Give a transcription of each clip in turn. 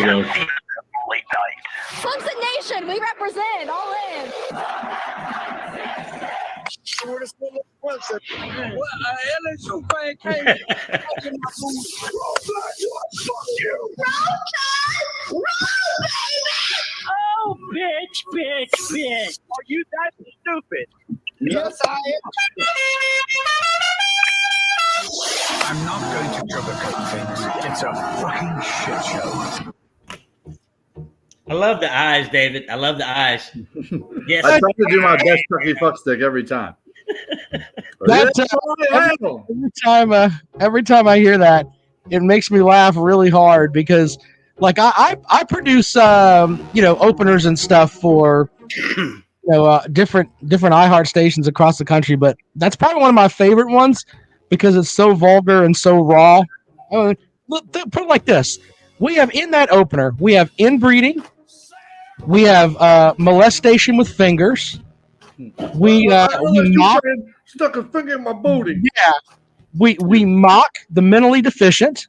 go. Late Nights. Clemson Nation, we represent, all in. Shortest one of Clemson. LSU fan came. Oh, bitch. Are you that stupid? Yes, I am. I'm not going to sugarcoat things. It's a fucking shit show. I love the eyes, David. I love the eyes. Yes. I try to do my best turkey fuck stick every time. Every time I hear that, it makes me laugh really hard because, like, I produce openers and stuff for different iHeart stations across the country, but that's probably one of my favorite ones because it's so vulgar and so raw. Put it like this: we have in that opener, we have inbreeding, we have molestation with fingers. We mock, stuck a finger in my booty. Yeah, we mock the mentally deficient.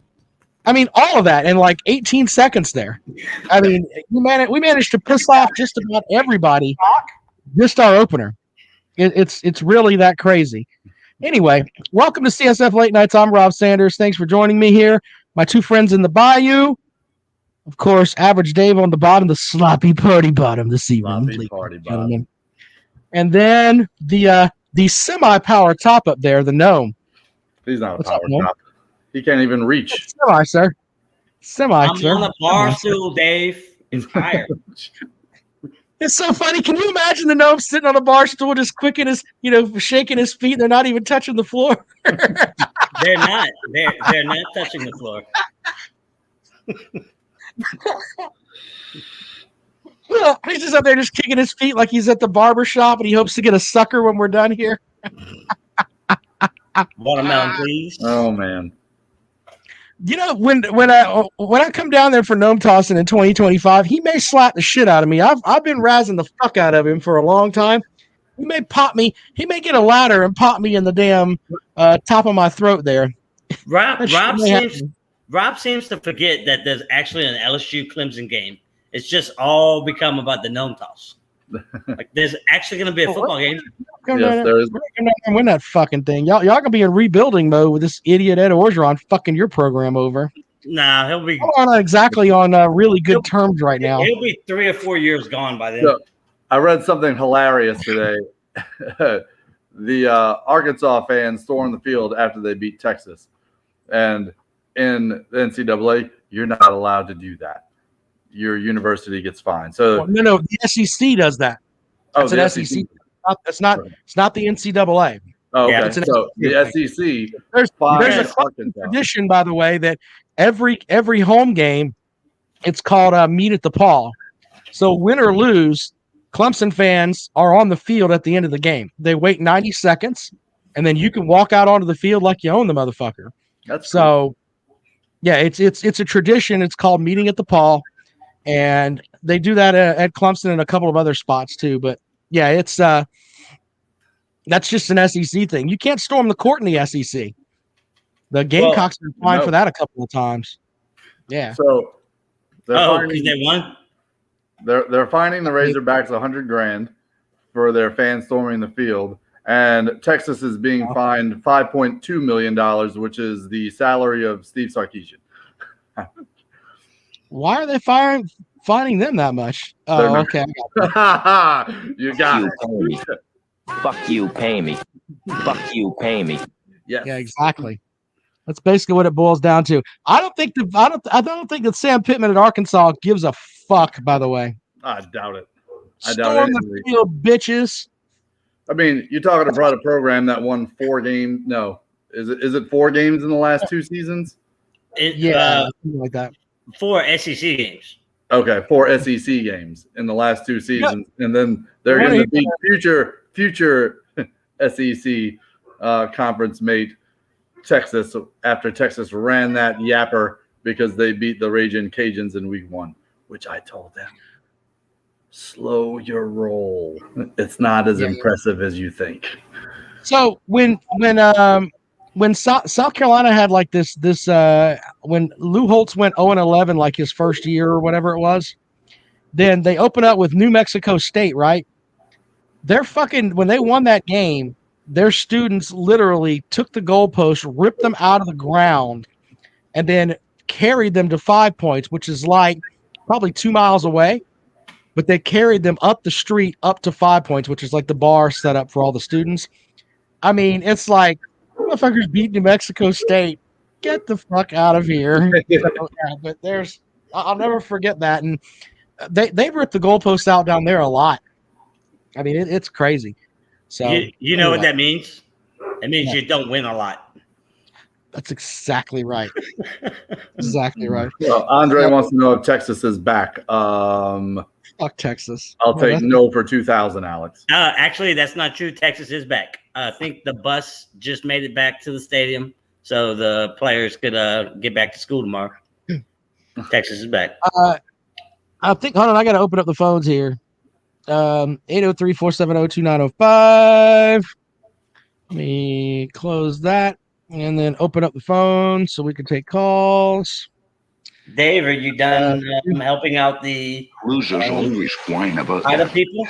I mean, all of that in like 18 seconds there. I mean, we managed to piss off just about everybody. Just our opener. It's really that crazy. Anyway, welcome to CSF Late Nights. I'm Rob Sanders. Thanks for joining me here. My two friends in the bayou. Of course, Average Dave on the bottom, the sloppy party bottom this evening. Sloppy party bottom. And then the semi-power top up there, the gnome. He's not a power top. He can't even reach. Semi, sir. I'm on a bar stool, Dave. It's higher. It's so funny. Can you imagine the gnome sitting on a bar stool, just shaking his feet? They're not even touching the floor. They're not. They're not touching the floor. He's just up there just kicking his feet like he's at the barber shop and he hopes to get a sucker when we're done here. Watermelon, please. Oh, man. When I come down there for gnome tossing in 2025, he may slap the shit out of me. I've been razzing the fuck out of him for a long time. He may pop me. He may get a ladder and pop me in the damn top of my throat there. Rob seems to forget that there's actually an LSU Clemson game. It's just all become about the gnome toss. Like there's actually going to be a football game. Yes, there is. We're going to win that fucking thing. Y'all gonna be in rebuilding mode with this idiot Ed Orgeron fucking your program over. Nah, he'll be. We're not exactly on really good terms right now. He'll be 3 or 4 years gone by then. So, I read something hilarious today. The Arkansas fans stormed the field after they beat Texas, and in the NCAA, you're not allowed to do that. Your university gets fined. So no, the SEC does that. It's an SEC. It's not the NCAA. Oh, okay. Yeah, So the SEC. There's a tradition, by the way, that every home game, it's called meet at the Paw. So win or lose, Clemson fans are on the field at the end of the game. They wait 90 seconds, and then you can walk out onto the field like you own the motherfucker. That's so. Cool. Yeah, it's a tradition. It's called meeting at the Paw. And they do that at Clemson and a couple of other spots too. But yeah, it's that's just an SEC thing. You can't storm the court in the SEC. The Gamecocks have been fined for that a couple of times. Yeah. So because they won. They're fining the Razorbacks $100,000 for their fans storming the field, and Texas is being fined $5.2 million, which is the salary of Steve Sarkisian. Why are they fining them that much? Oh, okay. You got it. Fuck you, pay me. Fuck you, pay me. Yes. Yeah, exactly. That's basically what it boils down to. I don't think that Sam Pittman at Arkansas gives a fuck. By the way, I doubt it. Storm the field, bitches. I mean, you're talking about a program that won 4 games. No, is it 4 games in the last 2 seasons? Something like that. 4 SEC games. Okay, 4 SEC games in the last 2 seasons, and then they're going to beat future SEC conference mate Texas after Texas ran that yapper because they beat the Ragin' Cajuns in week 1, which I told them, slow your roll. It's not as impressive as you think. So when South Carolina had like this when Lou Holtz went 0-11, like his first year or whatever it was, then they open up with New Mexico State, right? They're fucking, when they won that game, their students literally took the goalpost, ripped them out of the ground, and then carried them to 5 points, which is like probably 2 miles away. But they carried them up the street up to 5 points, which is like the bar set up for all the students. I mean, it's like, motherfuckers beat New Mexico State. Get the fuck out of here. But I'll never forget that. And they ripped the goalposts out down there a lot. I mean, it's crazy. So you know what that means? It means you don't win a lot. That's exactly right. Exactly right. Well, Andre wants to know if Texas is back. Fuck Texas. I'll take no for 2,000, Alex. Actually, that's not true. Texas is back. I think the bus just made it back to the stadium, so the players could get back to school tomorrow. Texas is back. I think. Hold on, I got to open up the phones here. 803-470-2905. Let me close that and then open up the phone so we can take calls. Dave, are you done helping out the losers always whine about other that. people?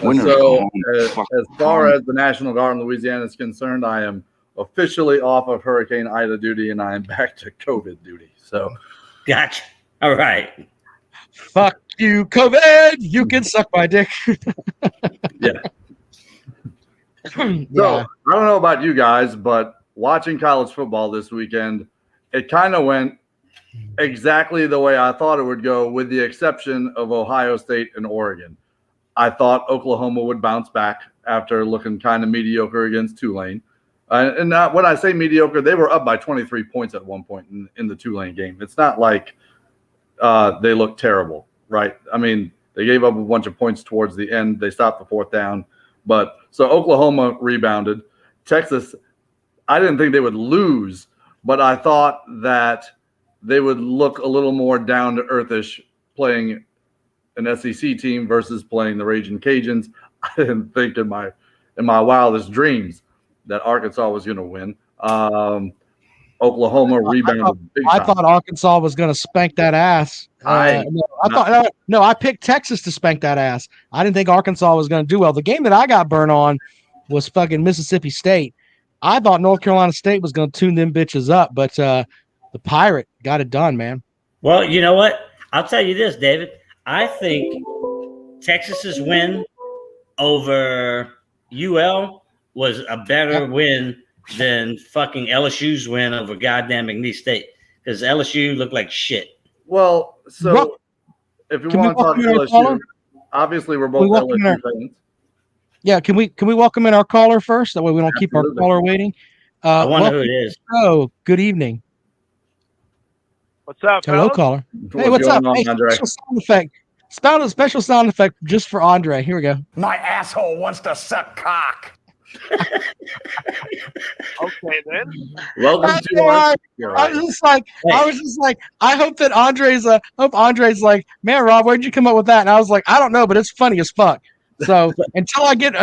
So, as far as the National Guard in Louisiana is concerned, I am officially off of Hurricane Ida duty and I am back to COVID duty. So, Gotcha. All right. Fuck you, COVID. You can suck my dick. yeah. So, I don't know about you guys, but watching college football this weekend, it kind of went exactly the way I thought it would go, with the exception of Ohio State and Oregon. I thought Oklahoma would bounce back after looking kind of mediocre against Tulane. And when I say mediocre, they were up by 23 points at one point in the Tulane game. It's not like they looked terrible, right? I mean, they gave up a bunch of points towards the end. They stopped the fourth down. But so Oklahoma rebounded. Texas, I didn't think they would lose, but I thought that they would look a little more down to earthish playing an SEC team versus playing the Raging Cajuns. I didn't think in my wildest dreams that Arkansas was going to win. Oklahoma rebounded big time. I thought Arkansas was going to spank that ass. I picked Texas to spank that ass. I didn't think Arkansas was going to do well. The game that I got burned on was fucking Mississippi State. I thought North Carolina State was going to tune them bitches up, but the Pirate got it done, man. Well, you know what? I'll tell you this, David. I think Texas's win over UL was a better win than fucking LSU's win over goddamn McNeese State, because LSU looked like shit. Well, so if you want to talk LSU, obviously we're both LSU fans. Yeah, can we welcome in our caller first? That way we don't keep our caller waiting. I wonder who it is. Oh, good evening. What's up, Hello, fellas? caller. Hey, what's up? Hey, Andre? special sound effect. Spout a special sound effect just for Andre. Here we go. My asshole wants to suck cock. Okay, then. Welcome to I was just like, I hope that Andre's like, man, Rob, where'd you come up with that? And I was like, I don't know, but it's funny as fuck. So until I get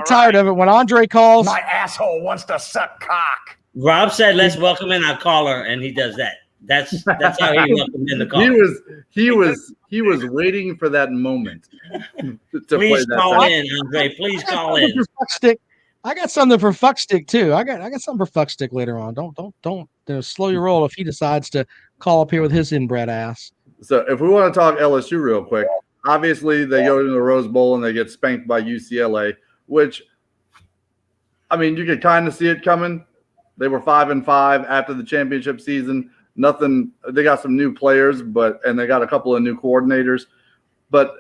tired of it, when Andre calls, My asshole wants to suck cock. Rob said, "Let's welcome in our caller," and he does that. That's how he welcomed in the call. He was waiting for that moment. Please call in, Andre. Please call in. I got something for Fuckstick too. I got something for Fuckstick later on. Don't slow your roll if he decides to call up here with his inbred ass. So if we want to talk LSU real quick, obviously they go to the Rose Bowl and they get spanked by UCLA, which, I mean, you could kind of see it coming. They were 5-5 after the championship season. Nothing. They got some new players, and they got a couple of new coordinators. But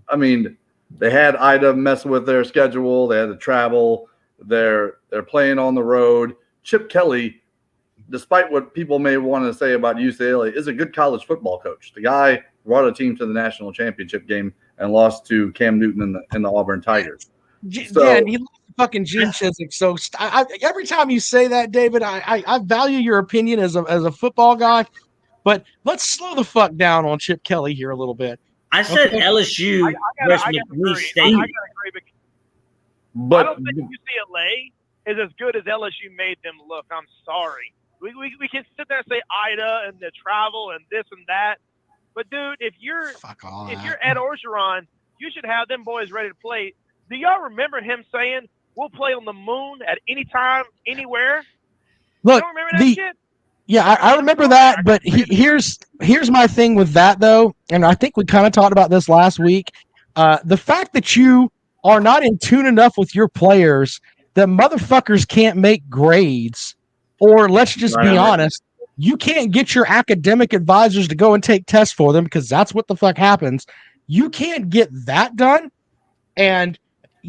I mean, they had Ida mess with their schedule. They had to travel. They're playing on the road. Chip Kelly, despite what people may want to say about UCLA, is a good college football coach. The guy brought a team to the national championship game and lost to Cam Newton and the Auburn Tigers. And he lost to fucking Gene Chizik. So every time you say that, David, I value your opinion as a football guy, but let's slow the fuck down on Chip Kelly here a little bit. I said LSU versus McNeese State. I gotta agree, but I don't think UCLA is as good as LSU made them look. I'm sorry. We can sit there and say Ida and the travel and this and that, but dude, if you're Ed Orgeron, you should have them boys ready to play. Do y'all remember him saying we'll play on the moon at any time, anywhere? Look, You don't remember that shit? Yeah, I remember that, but here's my thing with that though, and I think we kind of talked about this last week. The fact that you are not in tune enough with your players that motherfuckers can't make grades, or let's just be honest, you can't get your academic advisors to go and take tests for them because that's what the fuck happens. You can't get that done, and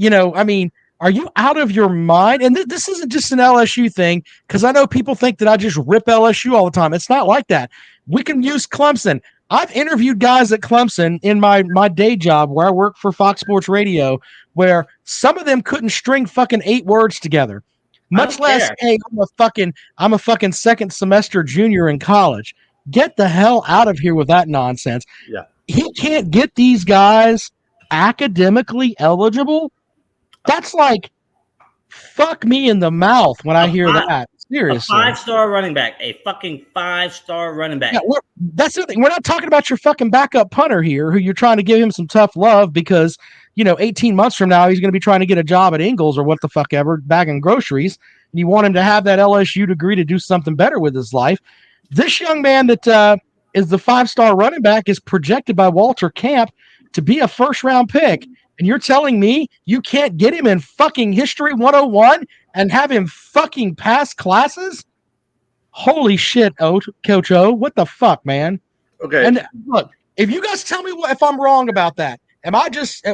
I mean, are you out of your mind? And this isn't just an LSU thing, because I know people think that I just rip LSU all the time. It's not like that. We can use Clemson. I've interviewed guys at Clemson in my day job where I work for Fox Sports Radio, where some of them couldn't string fucking 8 words together, much less, hey, I'm a fucking second semester junior in college. Get the hell out of here with that nonsense. Yeah. He can't get these guys academically eligible. That's like, fuck me in the mouth when I hear that. Seriously. A 5-star running back. A fucking 5-star running back. Yeah, that's the thing. We're not talking about your fucking backup punter here who you're trying to give him some tough love because, 18 months from now, he's going to be trying to get a job at Ingles or what the fuck ever, bagging groceries. And you want him to have that LSU degree to do something better with his life. This young man that is the 5-star running back is projected by Walter Camp to be a first-round pick. And you're telling me you can't get him in fucking History 101 and have him fucking pass classes? Holy shit, Coach O. What the fuck, man? Okay. And look, if you guys tell me if I'm wrong about that, am I just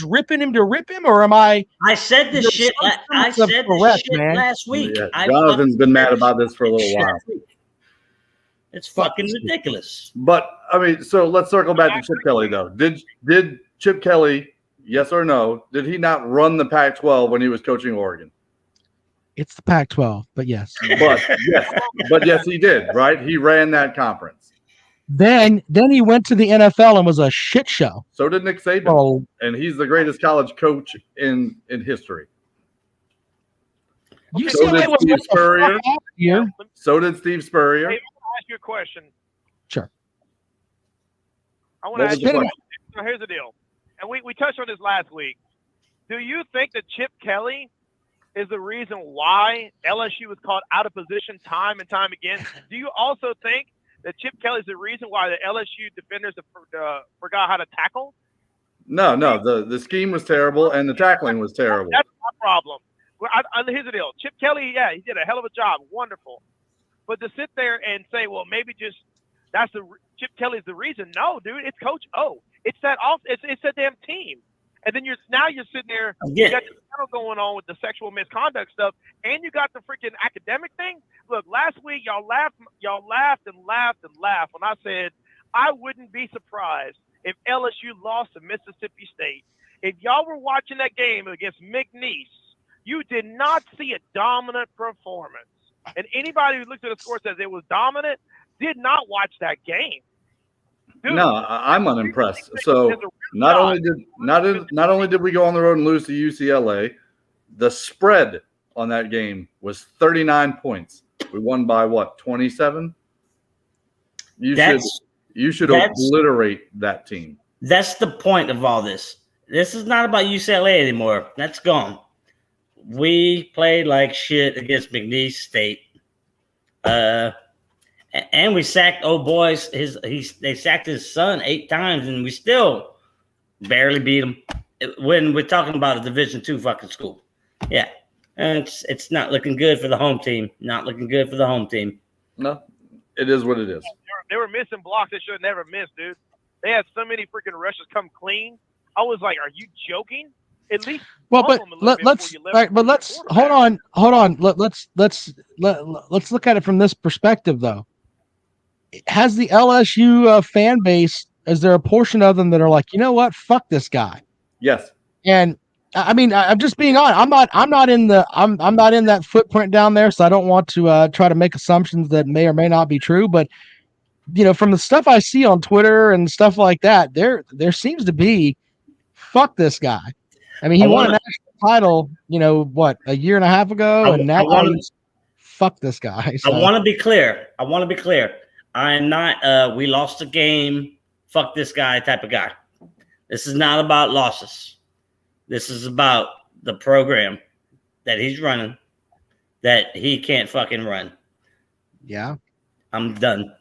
ripping him to rip him, or am I? I said this shit. I said this shit last week. Yeah, Jonathan's been mad about this for a little while. It's fucking ridiculous. But I mean, so let's circle back to Chip Kelly though. Did Chip Kelly, yes or no, did he not run the Pac-12 when he was coaching Oregon? It's the Pac-12, but yes. But yes, he did, right? He ran that conference. Then he went to the NFL and was a shit show. So did Nick Saban, and he's the greatest college coach in history. So did Steve Spurrier. So did Steve Spurrier. Hey, I want to ask you a question. Sure. I want to ask you a question. So here's the deal. And we touched on this last week. Do you think that Chip Kelly is the reason why LSU was called out of position time and time again? Do you also think that Chip Kelly is the reason why the LSU defenders forgot how to tackle? No. The scheme was terrible and the tackling was terrible. That's my problem. Well, here's the deal. Chip Kelly, yeah, he did a hell of a job. Wonderful. But to sit there and say, well, maybe just Chip Kelly's the reason. No, dude, it's Coach O. It's that it's that damn team. And then you're sitting there, you got the battle going on with the sexual misconduct stuff, and you got the freaking academic thing. Look, last week y'all laughed when I said I wouldn't be surprised if LSU lost to Mississippi State. If y'all were watching that game against McNeese, you did not see a dominant performance. And anybody who looked at the score says it was dominant did not watch that game. Dude, no, I'm unimpressed. So not only did we go on the road and lose to UCLA, the spread on that game was 39 points. We won by what, 27? You should obliterate that team. That's the point of all this. This is not about UCLA anymore. That's gone. We played like shit against McNeese State. And we sacked old boys. They sacked his son 8 times, and we still barely beat him. When we're talking about a Division II fucking school, yeah, and it's not looking good for the home team. Not looking good for the home team. No, it is what it is. They were missing blocks they should have never missed, dude. They had so many freaking rushes come clean. I was like, "Are you joking?" At least, let's hold on. Let's look at it from this perspective, though. Has the LSU fan base? Is there a portion of them that are like, you know what, fuck this guy? Yes. And I mean, I'm just being honest. I'm not in that footprint down there, so I don't want to try to make assumptions that may or may not be true. But from the stuff I see on Twitter and stuff like that, there seems to be fuck this guy. I mean, he won a national title, a year and a half ago, and now he's fuck this guy. So. I want to be clear. I am not we lost the game, fuck this guy type of guy. This is not about losses. This is about the program that he's running that he can't fucking run. Yeah. I'm done.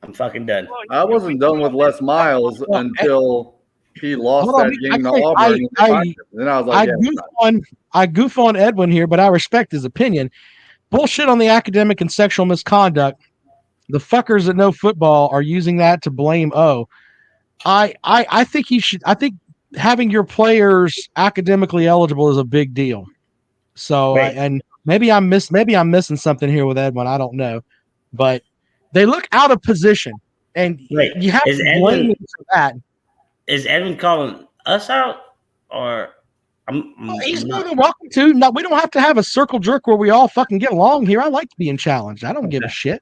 I'm fucking done. I wasn't done with Les Miles until he lost that game to Auburn. Then I was like, I goof on Edwin here, but I respect his opinion. Bullshit on the academic and sexual misconduct. The fuckers that know football are using that to blame O. I think he should. I think having your players academically eligible is a big deal. So and maybe I'm missing something here with Edwin. I don't know, but they look out of position, and you have to blame him for that. Is Edwin calling us out, or he's more than welcome to? No, we don't have to have a circle jerk where we all fucking get along here. I like being challenged. I don't give a shit.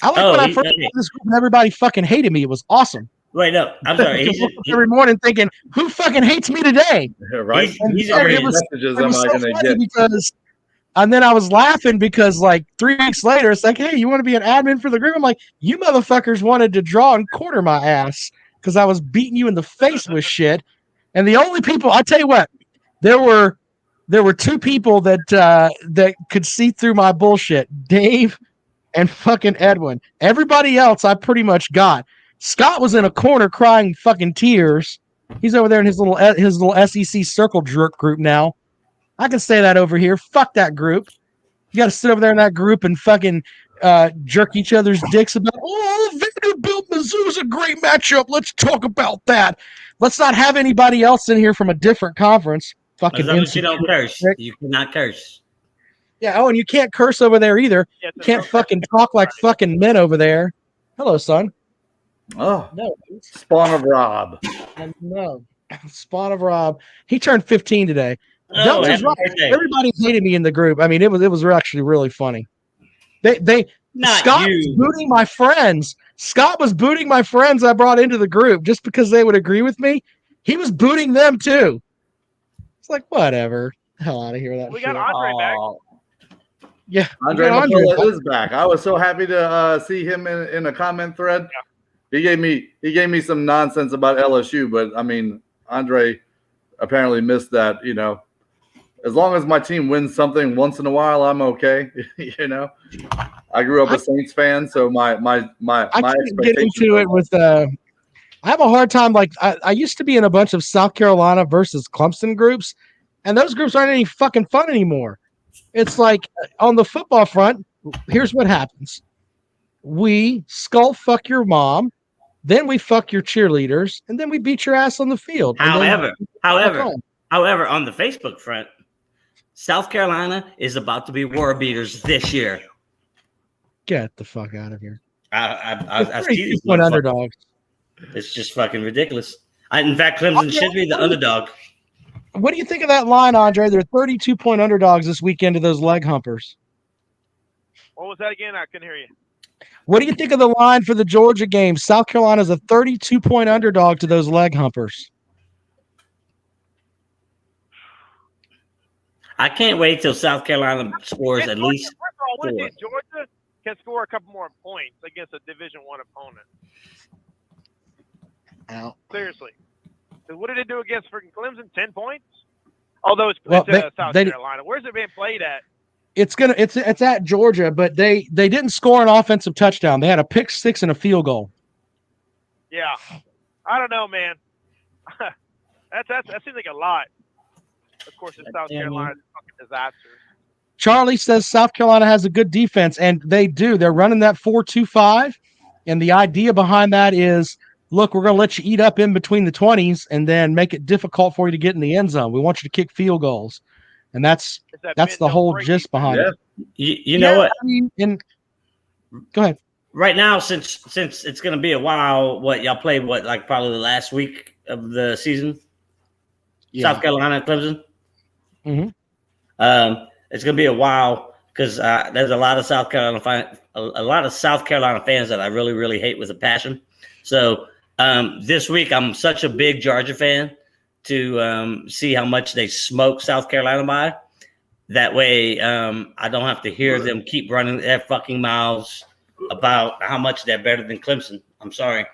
I like when I first got this group and everybody fucking hated me. It was awesome. Wait, no, I'm sorry. Every morning thinking, who fucking hates me today? Right? It was so funny because, and then I was laughing because like 3 weeks later, it's like, hey, you want to be an admin for the group? I'm like, you motherfuckers wanted to draw and quarter my ass because I was beating you in the face with shit. And the only people, I tell you what, there were 2 people that could see through my bullshit, Dave and fucking Edwin. Everybody else I pretty much got. Scott was in a corner crying fucking tears. He's over there in his little SEC circle jerk group now. I can say that over here. Fuck that group. You got to sit over there in that group and fucking jerk each other's dicks about, Vanderbilt Mizzou's a great matchup. Let's talk about that. Let's not have anybody else in here from a different conference. Fucking as long as you don't curse. You cannot curse. Yeah, and you can't curse over there either. You can't fucking talk like fucking men over there. Hello, son. Oh, no. Spawn of Rob. No. Spawn of Rob. He turned 15 today. Oh, right. Everybody hated me in the group. I mean, it was actually really funny. Scott was booting my friends. Scott was booting my friends I brought into the group just because they would agree with me. He was booting them too. It's like, whatever. Hell out of here with that. We got Andre back. Yeah, Andre McCullough is back. I was so happy to see him in a comment thread. Yeah. He gave me some nonsense about LSU, but I mean, Andre apparently missed that. You know, as long as my team wins something once in a while, I'm okay. You know, I grew up a Saints fan, so my expectations get into it with. I have a hard time. Like I used to be in a bunch of South Carolina versus Clemson groups, and those groups aren't any fucking fun anymore. It's like on the football front, here's what happens. We skull fuck your mom, then we fuck your cheerleaders, and then we beat your ass on the field. However, on the Facebook front, South Carolina is about to be war beaters this year. Get the fuck out of here. I see these underdogs. It's just fucking ridiculous. In fact, Clemson should be the underdog. What do you think of that line, Andre? They're 32-point underdogs this weekend to those leg humpers. What was that again? I couldn't hear you. What do you think of the line for the Georgia game? South Carolina's a 32-point underdog to those leg humpers. I can't wait till South Carolina scores at least 4. Georgia can score a couple more points against a Division I opponent. Ow. Seriously. So what did it do against freaking Clemson? 10 points? Although it's South Carolina. Where's it being played at? It's at Georgia, but they didn't score an offensive touchdown. They had a pick 6 and a field goal. Yeah. I don't know, man. that seems like a lot. Of course, it's South Carolina's fucking disaster. Charlie says South Carolina has a good defense, and they do. They're running that 4-2-5, and the idea behind that is, look, we're going to let you eat up in between the 20s and then make it difficult for you to get in the end zone. We want you to kick field goals. And that's the whole gist behind it. You know what? I mean, go ahead. Right now, since it's going to be a while, y'all play like probably the last week of the season? Yeah. South Carolina, Clemson? Mm-hmm. It's going to be a while because there's a lot of South Carolina fans that I really, really hate with a passion. So this week, I'm such a big Georgia fan to see how much they smoke South Carolina by. That way, I don't have to hear them keep running their fucking mouths about how much they're better than Clemson. I'm sorry.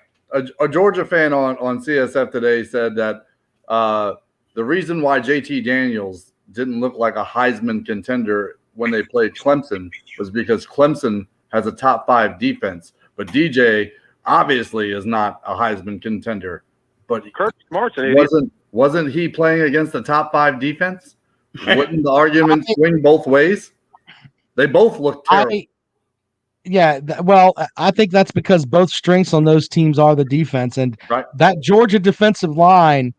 A Georgia fan on CSF today said that the reason why JT Daniels didn't look like a Heisman contender when they played Clemson was because Clemson has a top 5 defense, but DJ obviously is not a Heisman contender. But Kirk Smart's an idiot. idiot. Wasn't he playing against the top 5 defense? Wouldn't the argument swing both ways? They both look terrible. I think that's because both strengths on those teams are the defense, and right. That Georgia defensive line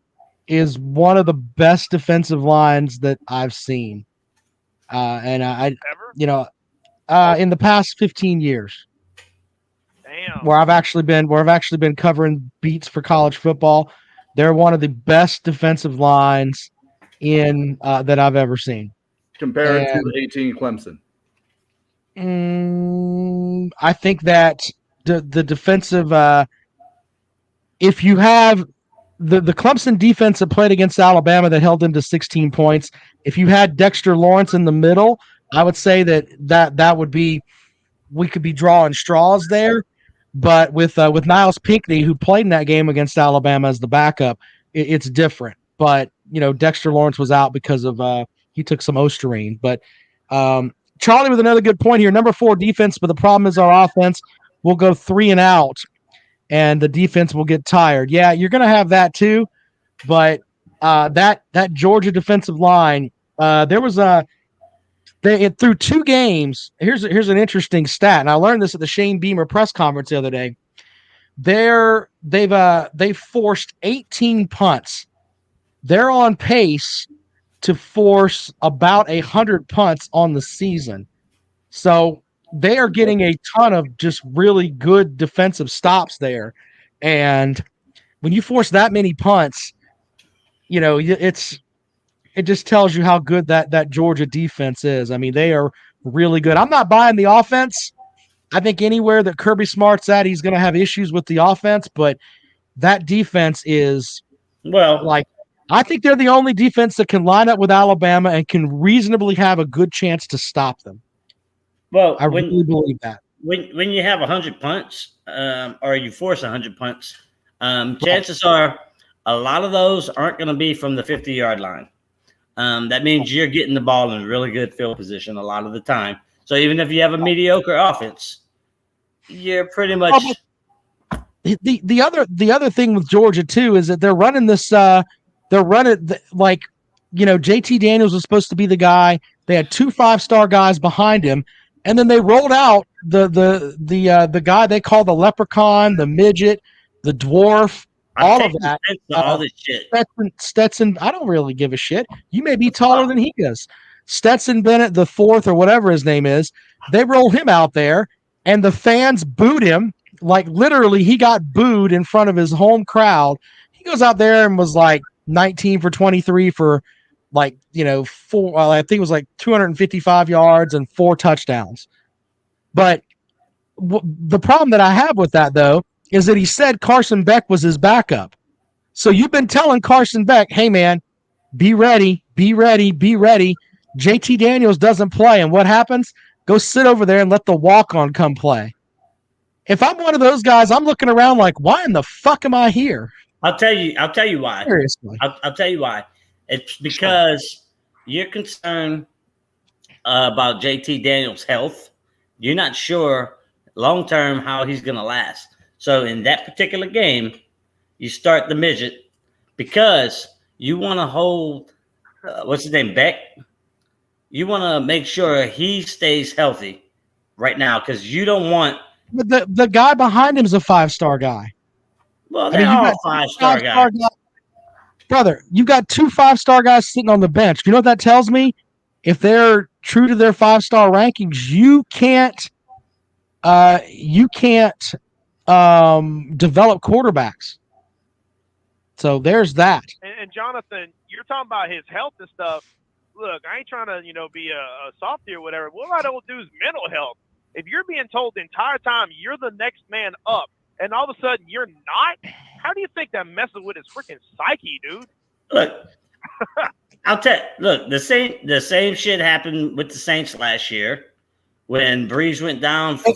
is one of the best defensive lines that I've seen. And in the past 15 years. Damn. Where I've actually been covering beats for college football, they're one of the best defensive lines in that I've ever seen. Compared to 18 Clemson. I think that the defensive, if you have the Clemson defense that played against Alabama that held them to 16 points, if you had Dexter Lawrence in the middle, I would say that would be, we could be drawing straws there. But with Niles Pinckney, who played in that game against Alabama as the backup, it's different. But Dexter Lawrence was out because of he took some Osterine. But Charlie with another good point here. Number 4 defense, but the problem is our offense will go 3 and out, and the defense will get tired. Yeah, you're going to have that too. But that Georgia defensive line, there was through 2 games. Here's an interesting stat, and I learned this at the Shane Beamer press conference the other day. They've forced 18 punts. They're on pace to force about 100 punts on the season. So they are getting a ton of just really good defensive stops there. And when you force that many punts, it just tells you how good that Georgia defense is. I mean, they are really good. I'm not buying the offense. I think anywhere that Kirby Smart's at, he's going to have issues with the offense, but that defense is I think they're the only defense that can line up with Alabama and can reasonably have a good chance to stop them. Well, I really believe that. When you have 100 punts, or you force 100 punts, chances are a lot of those aren't going to be from the 50-yard line. That means you're getting the ball in really good field position a lot of the time. So even if you have a mediocre offense, you're pretty much. The other thing with Georgia too is that they're running this. JT Daniels was supposed to be the guy. They had 2 5-star guys behind him, and then they rolled out the guy they call the leprechaun, the midget, the dwarf. All of that. All this shit. Stetson, I don't really give a shit. You may be taller than he is. Stetson Bennett the 4th or whatever his name is. They rolled him out there, and the fans booed him. Like literally, he got booed in front of his home crowd. He goes out there and was like 19 for 23 for 4. I think it was like 255 yards and 4 touchdowns. But the problem that I have with that though is that he said Carson Beck was his backup. So you've been telling Carson Beck, hey, man, be ready, be ready, be ready. JT Daniels doesn't play. And what happens? Go sit over there and let the walk-on come play. If I'm one of those guys, I'm looking around like, why in the fuck am I here? I'll tell you why. Seriously. I'll tell you why. It's because you're concerned about JT Daniels' health. You're not sure long-term how he's going to last. So in that particular game, you start the midget because you want to hold, what's his name, Beck? You want to make sure he stays healthy right now because you don't want. But the guy behind him is a 5-star guy. Well, they're all 5-star guys. Brother, you got 2 5-star guys sitting on the bench. You know what that tells me? If they're true to their 5-star rankings, you can't develop quarterbacks. So there's that. And Jonathan, you're talking about his health and stuff. Look, I ain't trying to, be a softy or whatever. What about old dude's mental health? If you're being told the entire time you're the next man up, and all of a sudden you're not, how do you think that messes with his freaking psyche, dude? Look, I'll tell. Look, the same shit happened with the Saints last year when Breeze went down for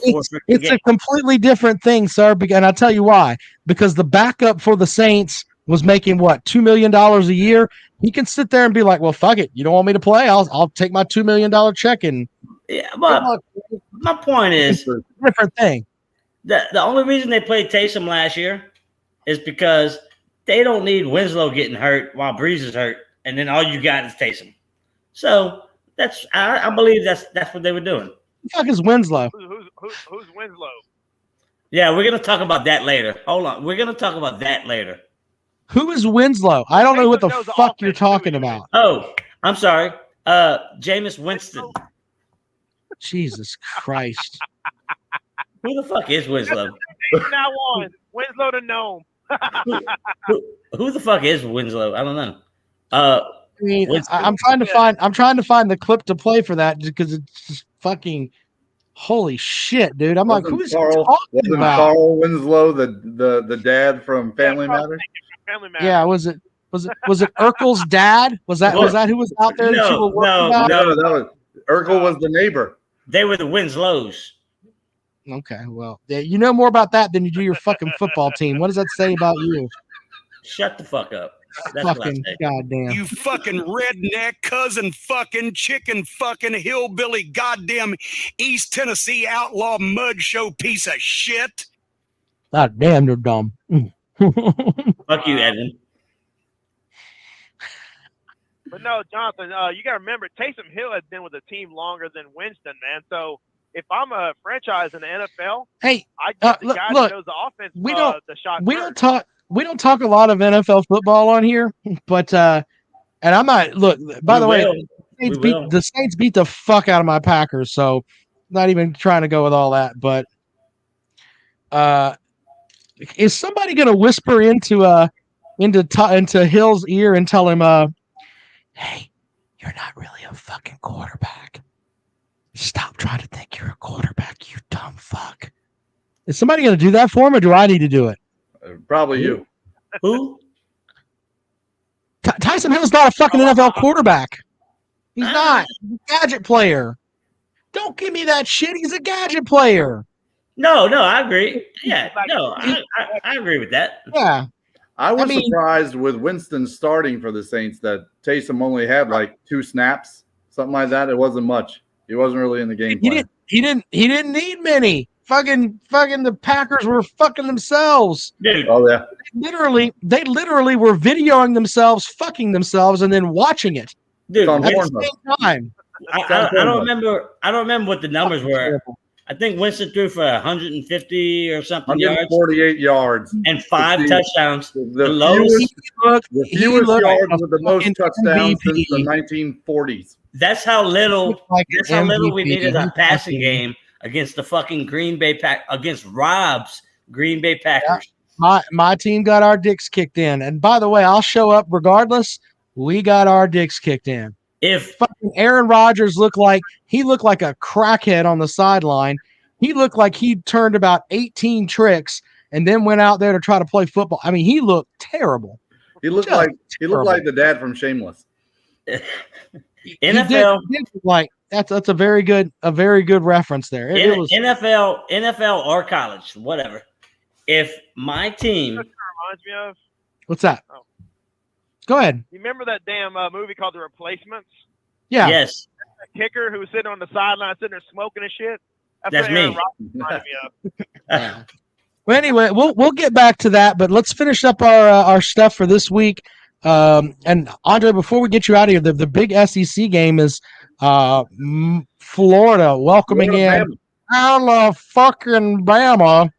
It's a completely different thing, sir. And I'll tell you why. Because the backup for the Saints was making what, $2 million a year. He can sit there and be like, "Well, fuck it. You don't want me to play? I'll take my $2 million check and." Yeah, but my point is different thing. The only reason they played Taysom last year is because they don't need Winslow getting hurt while Breeze is hurt, and then all you got is Taysom. So I believe that's what they were doing. Who the fuck is Winslow? Who's Winslow? Yeah, we're gonna talk about that later. Hold on, we're gonna talk about that later. Who is Winslow? I don't know what the fuck you're talking about. Oh, I'm sorry. Jameis Winston. Jesus Christ. Who the fuck is Winslow? Now on Winslow the gnome. Who the fuck is Winslow? I don't know. I mean, I'm trying to find the clip to play for that because it's just fucking holy shit, dude. I'm like, who's talking about? Carl Winslow, the dad from Family Matters? Family Matters. Yeah, was it Urkel's dad? Was that who was out there that you were working about? No, that was Urkel was the neighbor. They were the Winslows. Okay, well, you know more about that than you do your fucking football team. What does that say about you? Shut the fuck up. That's fucking goddamn. You fucking redneck, cousin fucking, chicken fucking, hillbilly, goddamn East Tennessee outlaw mud show piece of shit. God damn, you're dumb. Fuck you, Evan. But no, Jonathan, you got to remember, Taysom Hill has been with the team longer than Winston, man. So if I'm a franchise in the NFL, hey, I get the guy that knows the offense. We don't talk a lot of NFL football on here, but and I might look. By the way, the Saints beat the fuck out of my Packers, so not even trying to go with all that. But is somebody going to whisper into Hill's ear and tell him, "Hey, you're not really a fucking quarterback. Stop trying to think you're a quarterback, you dumb fuck." Is somebody going to do that for him, or do I need to do it? Probably you. Who? Tyson Hill's not a fucking NFL quarterback. He's not. He's a gadget player. Don't give me that shit. He's a gadget player. No, I agree. Yeah, no, I agree with that. Yeah. I was surprised with Winston starting for the Saints that Taysom only had like 2 snaps, something like that. It wasn't much. He wasn't really in the game plan. He didn't need many. Fucking the Packers were fucking themselves. Dude. Oh yeah. They literally were videoing themselves fucking themselves and then watching it. Dude, at the same time. I don't remember what the numbers were. I think Winston threw for 150 or something 148 yards and 5 touchdowns. The fewest yards with the most touchdowns since the 1940s. That's how little. That's how little we needed a passing game against the fucking Green Bay against Rob's Green Bay Packers. Yeah, my team got our dicks kicked in, and by the way, I'll show up regardless. We got our dicks kicked in. If fucking Aaron Rodgers looked like a crackhead on the sideline, he looked like he turned about 18 tricks and then went out there to try to play football. I mean, he looked terrible. He looked like the dad from Shameless. NFL he did like that's a very good reference there. It was NFL or college, whatever. If my team reminds me of what's that? Oh. Go ahead. You remember that damn movie called The Replacements? Yeah. Yes. That kicker who was sitting on the sideline, sitting there smoking and shit. That's what me. Aaron Rodgers reminded me of. Well, anyway, we'll get back to that, but let's finish up our stuff for this week. And Andre, before we get you out of here, the big SEC game is Florida welcoming in fucking Bama.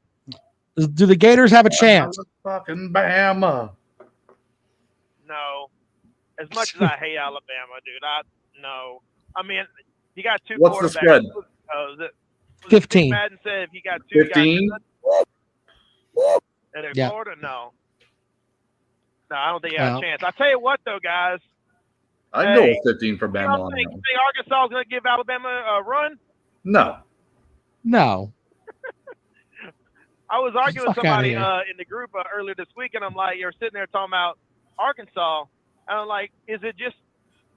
Do the Gators have a chance? Fucking Bama. No. As much as I hate Alabama, dude, no. I mean, you got 2 What's quarterbacks. the spread? 15. Madden said if you got 2 15. And in Florida, no. No, I don't think you have a chance. I tell you what, though, guys. I'd go with 15 for Bama. You think Arkansas is going to give Alabama a run? No. I was arguing with somebody in the group earlier this week, and I'm like, you're sitting there talking about Arkansas, and I'm like, is it just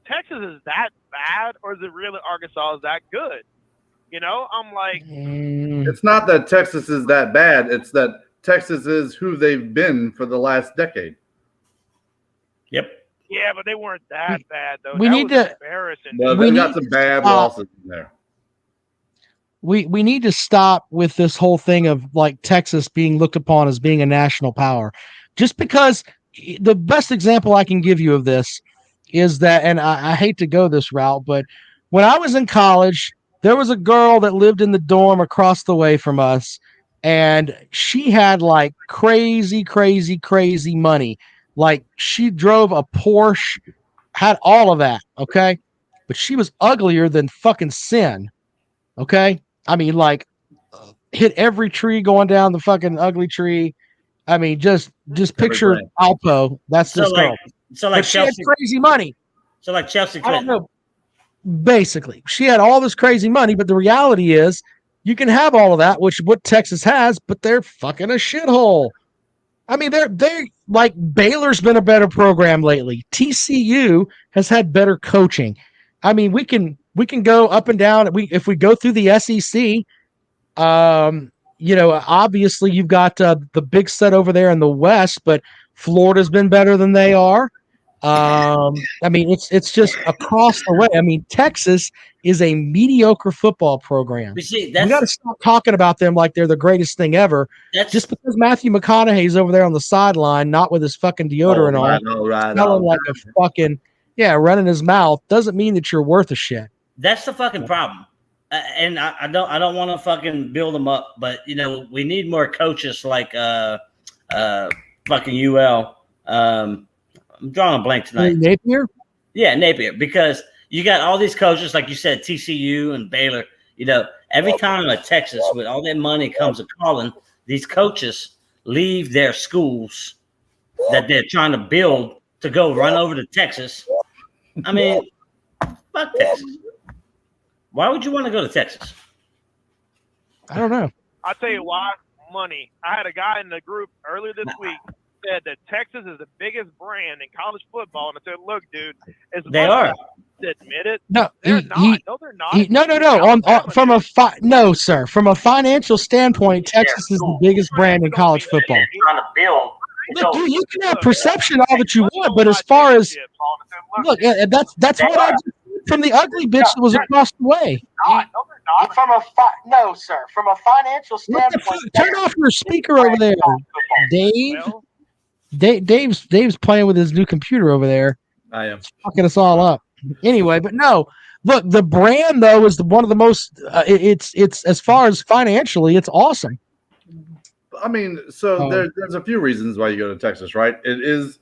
Texas is that bad, or is it really Arkansas is that good? You know, I'm like, It's not that Texas is that bad. It's that Texas is who they've been for the last decade. Yep. yeah, but they weren't that bad though. we That need was to- embarrassing. Well, We they've got need some to bad stop. losses in there. We need to stop with this whole thing of like Texas being looked upon as being a national power. Just because the best example I can give you of this is that, and I hate to go this route, but when I was in college, there was a girl that lived in the dorm across the way from us, and she had like crazy, crazy, crazy money. Like she drove a Porsche, had all of that, okay? But she was uglier than fucking sin, okay? I mean, like, hit every tree going down the fucking ugly tree. I mean, just picture brand. Alpo. That's So this like, girl. so like But she had Chelsea. crazy money. So like Chelsea I don't Clinton. know. Basically, she had all this crazy money, but the reality is, you can have all of that, which is what Texas has, but they're fucking a shithole. I mean, they're like Baylor's been a better program lately. TCU has had better coaching. I mean, we can go up and down. If we go through the SEC, you know, obviously you've got the big set over there in the West, but Florida's been better than they are. I mean, it's just across the way. I mean, Texas is a mediocre football program. We see We got to that's stop talking about them like they're the greatest thing ever. that's Just because Matthew McConaughey's over there on the sideline, not with his fucking deodorant on, smelling like a fucking running his mouth, doesn't mean that you're worth a shit. that's the fucking problem. And I don't want to fucking build them up, but you know we need more coaches like fucking UL. I'm drawing a blank tonight. Napier? Yeah, Napier, because you got all these coaches, like you said, TCU and Baylor. You know, every time a Texas with all that money comes a calling, these coaches leave their schools that they're trying to build to go run over to Texas. I mean, fuck Texas. Why would you want to go to Texas? I don't know. I'll tell you why. Money. I had a guy in the group earlier this week said that Texas is the biggest brand in college football, and I said, "Look, dude, as They much are. as to admit it, No, they're he- not. he- No, they're not. No. From a no, sir. From a financial standpoint, Texas is the biggest brand in college football. Trying to build. Look, you can have perception all that you want, but as far as look, that's what I just from the ugly bitch that was across the way. No, sir. From a financial standpoint, turn off your speaker over there, Dave. Well, Dave's playing with his new computer over there. I am. Fucking us all up. Anyway, but no, look, the brand though is one of the most. It's as far as financially, it's awesome. I mean, so there's a few reasons why you go to Texas, right? It is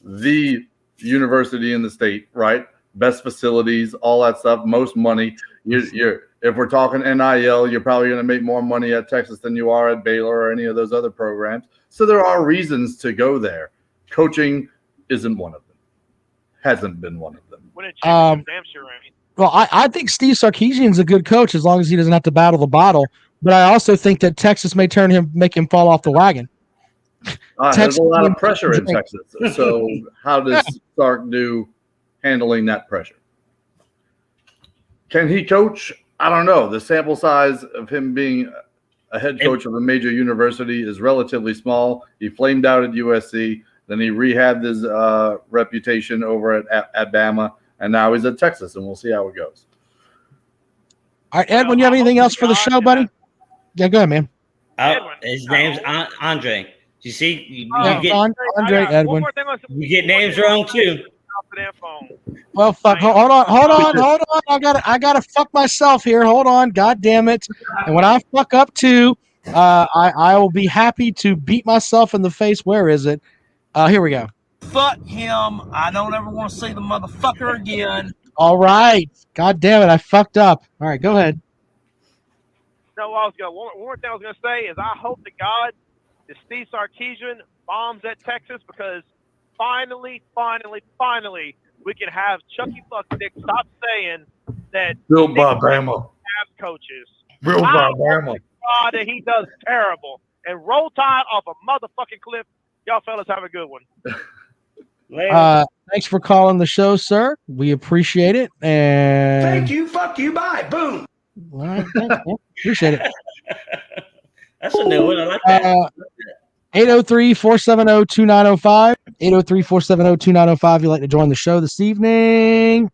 the university in the state, right? Best facilities, all that stuff, most money. You're if we're talking NIL, you're probably going to make more money at Texas than you are at Baylor or any of those other programs. So there are reasons to go there. Coaching isn't one of them. Hasn't been one of them. when it damn sure ain't. Well, I think Steve Sarkisian's a good coach as long as he doesn't have to battle the bottle. But I also think that Texas may make him fall off the wagon. There's a lot of pressure in Texas. So how does Sark do handling that pressure? Can he coach? I don't know. The sample size of him being a head coach of a major university is relatively small. He flamed out at USC. Then he rehabbed his reputation over at Bama. And now he's at Texas, and we'll see how it goes. All right, Edwin, you have anything else for the show, buddy? Yeah, go ahead, man. His name's Andre. You see, you get Andre Edwin. You get names wrong too. Well, fuck. Hold on. I gotta fuck myself here. Hold on. God damn it. And when I fuck up too, I will be happy to beat myself in the face. Where is it? Here we go. Fuck him. I don't ever want to see the motherfucker again. All right. God damn it. I fucked up. All right. Go ahead. No, one more thing I was going to say is I hope to God that Steve Sarkisian bombs at Texas because finally, we can have Chucky Fuckstick stop saying that Bill Bama have coaches. Bill Bama. God, that he does terrible. And roll tide off a motherfucking cliff. Y'all fellas have a good one. Later. Thanks for calling the show, sir. We appreciate it. And Thank you, fuck you, bye, boom. All right, thanks, man. Appreciate it. That's a new one. I like that. 803-470-2905. 803-470-2905. If you'd like to join the show this evening,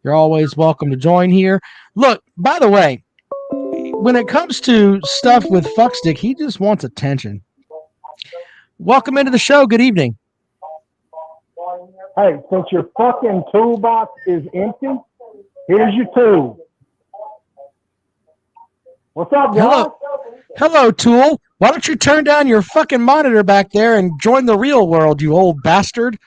you're always welcome to join here. Look, by the way, when it comes to stuff with Fuckstick, he just wants attention. Welcome into the show. Good evening. Hey, since your fucking toolbox is empty, here's your tool. What's up, guys? Hello, Tool. Why don't you turn down your fucking monitor back there and join the real world, you old bastard?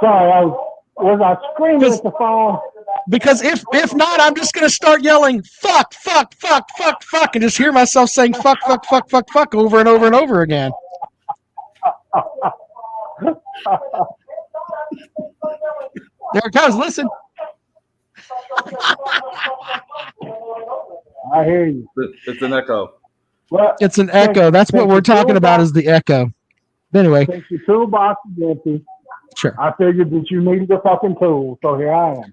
Sorry, was I screaming at the phone? Because if not, I'm just going to start yelling, fuck, fuck, fuck, fuck, fuck, and just hear myself saying fuck, fuck, fuck, fuck, fuck over and over and over again. There it goes. Listen. I hear you. It's an echo. Well, it's an echo. That's what we're talking about is the echo. Anyway. Since your toolbox is empty, sure. I figured that you needed a fucking tool, so here I am.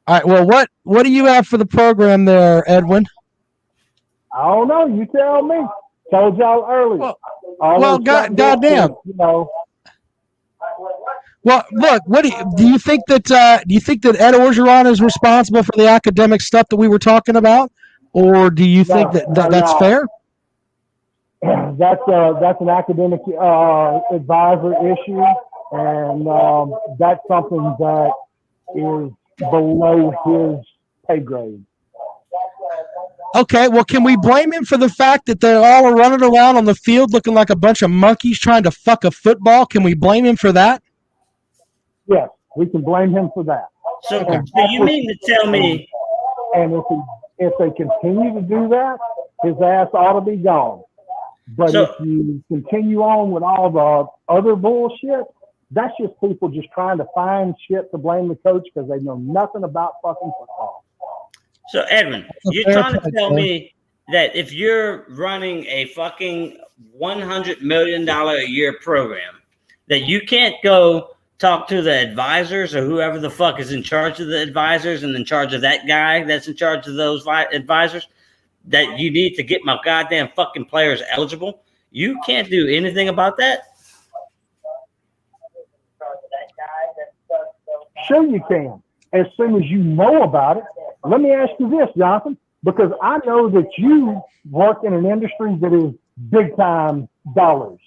All right. Well, what do you have for the program there, Edwin? I don't know. You tell me. Told y'all earlier. Well, goddamn. You know. Well, look. What do you think that Ed Orgeron is responsible for the academic stuff that we were talking about, or do you think that's fair? That's an academic advisor issue, and that's something that is below his pay grade. Okay, well, can we blame him for the fact that they all are running around on the field looking like a bunch of monkeys trying to fuck a football? Can we blame him for that? Yes, we can blame him for that. So you mean to tell me? And if they continue to do that, his ass ought to be gone. But if you continue on with all the other bullshit, that's just people just trying to find shit to blame the coach because they know nothing about fucking football. So, Edwin, you're trying to tell me that if you're running a fucking $100 million a year program, that you can't go talk to the advisors or whoever the fuck is in charge of the advisors and in charge of that guy that's in charge of those advisors, that you need to get my goddamn fucking players eligible? You can't do anything about that? Sure you can, as soon as you know about it. Let me ask you this, Jonathan, because I know that you work in an industry that is big time dollars.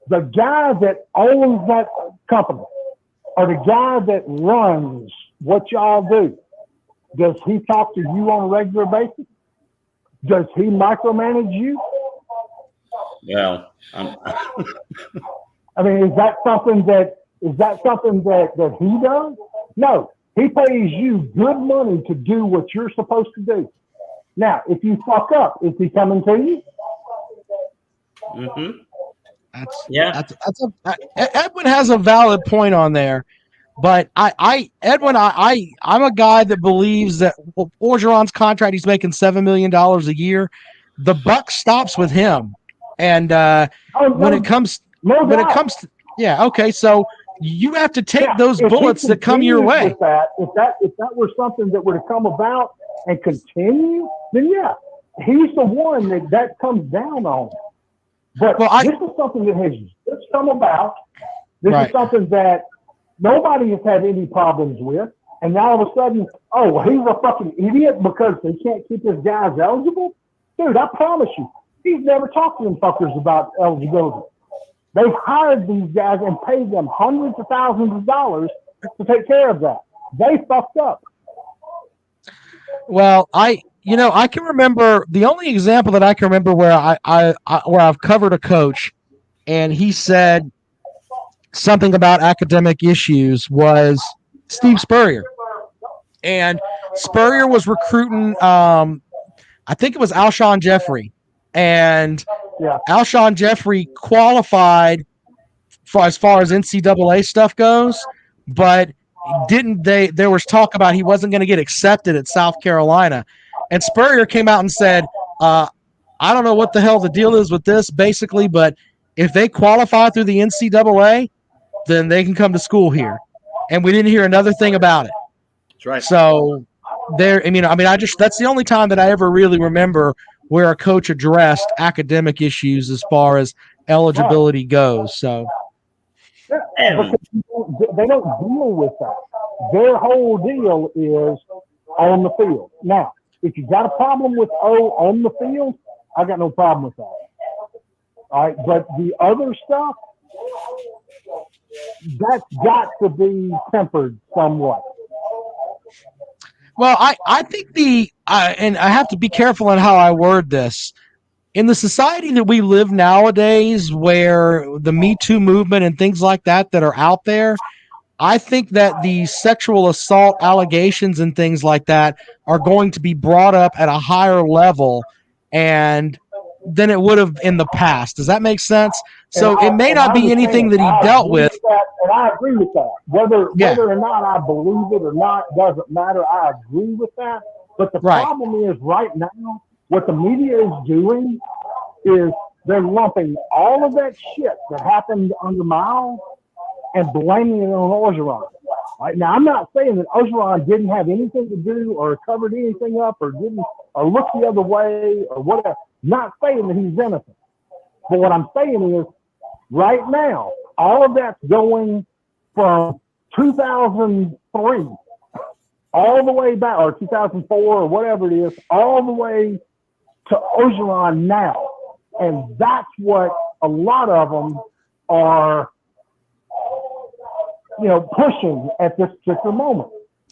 The guy that owns that company or the guy that runs what y'all do, does he talk to you on a regular basis? Does he micromanage you? Well, I mean, is that something that he does? No, he pays you good money to do what you're supposed to do. Now, if you fuck up, is he coming to you? Mm-hmm. Edwin has a valid point on there, but Edwin, I'm a guy that believes that Orgeron's contract, he's making $7 million a year. The buck stops with him, and when it comes to, yeah, okay, so you have to take those bullets that come your way. If that were something that were to come about and continue, then yeah, he's the one that comes down on. But this is something that has just come about. This is something that nobody has had any problems with. And now all of a sudden, oh, he's a fucking idiot because he can't keep his guys eligible? Dude, I promise you, he's never talked to them fuckers about eligibility. They've hired these guys and paid them hundreds of thousands of dollars to take care of that. They fucked up. Well, I can remember the only example that I can remember where where I've covered a coach and he said something about academic issues was Steve Spurrier. And Spurrier was recruiting, I think it was Alshon Jeffrey. And Alshon Jeffrey qualified for as far as NCAA stuff goes, but there was talk about he wasn't going to get accepted at South Carolina. And Spurrier came out and said, I don't know what the hell the deal is with this, basically, but if they qualify through the NCAA, then they can come to school here. And we didn't hear another thing about it. That's right. So that's the only time that I ever really remember where a coach addressed academic issues as far as eligibility goes. So because they don't deal with that. Their whole deal is on the field. Now, if you got a problem with O on the field, I got no problem with that. All right, but the other stuff, that's got to be tempered somewhat. Well, I think and I have to be careful on how I word this. In the society that we live nowadays, where the Me Too movement and things like that are out there, I think that the sexual assault allegations and things like that are going to be brought up at a higher level and than it would have in the past. Does that make sense? So it may not be anything that he dealt with. And I agree with that. Whether or not I believe it or not doesn't matter. I agree with that. But the problem is right now, what the media is doing is they're lumping all of that shit that happened under Miles and blaming it on Orgeron. Right? Now, I'm not saying that Orgeron didn't have anything to do or covered anything up or didn't or looked the other way or whatever. Not saying that he's innocent. But what I'm saying is right now, all of that's going from 2003 all the way back, or 2004 or whatever it is, all the way to Orgeron now. And that's what a lot of them are, pushing at this particular moment.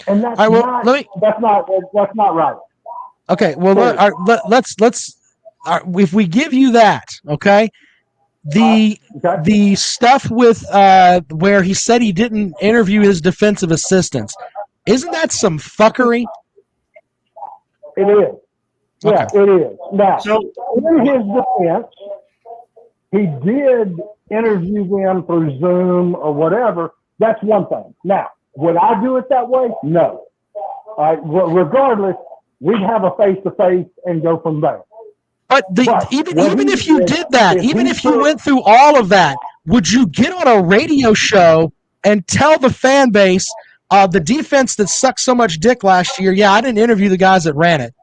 And that's not right. Okay, well, let's if we give you that, okay, the stuff with where he said he didn't interview his defensive assistants, isn't that some fuckery? It is. Yeah, it is. Now, in his defense, he did interview them through Zoom or whatever. That's one thing. Now, would I do it that way? No. All right. Regardless, we'd have a face-to-face and go from there. But even if you did that, even if you went through all of that, would you get on a radio show and tell the fan base, the defense that sucked so much dick last year, I didn't interview the guys that ran it?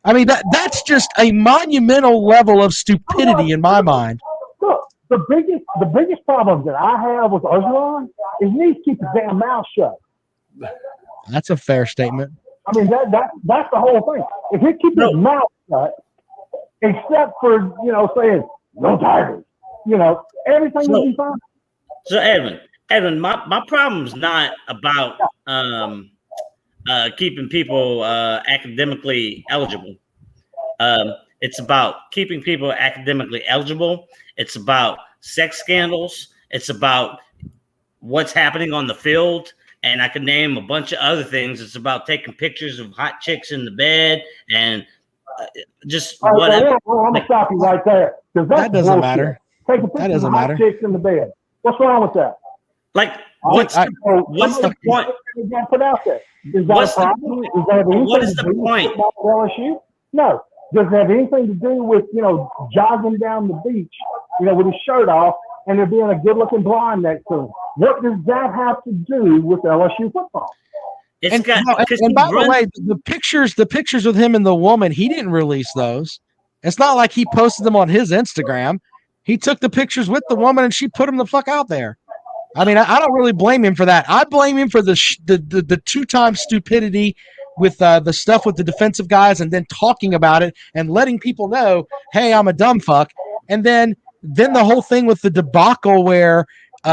I mean, that's just a monumental level of stupidity in my mind. Look, the biggest problem that I have with Orgeron is he needs to keep his damn mouth shut. That's a fair statement. I mean, that's the whole thing. If he keeps his mouth shut, except for, saying, no Tigers, everything will be fine. So, Edwin, my problem's not about keeping people academically eligible. It's about keeping people academically eligible. It's about sex scandals. It's about what's happening on the field. And I can name a bunch of other things. It's about taking pictures of hot chicks in the bed and just whatever. I'm going to stop you right there. That doesn't matter. Taking pictures of hot chicks in the bed. What's wrong with that? Like, what's the point? Put out there. What is the point? LSU? No. Does it have anything to do with, jogging down the beach, with his shirt off and there being a good-looking blonde next to him? What does that have to do with LSU football? And by the way, the pictures with him and the woman, he didn't release those. It's not like he posted them on his Instagram. He took the pictures with the woman and she put them the fuck out there. I mean, I don't really blame him for that. I blame him for the two-time stupidity with the stuff with the defensive guys and then talking about it and letting people know, hey, I'm a dumb fuck. And then the whole thing with the debacle where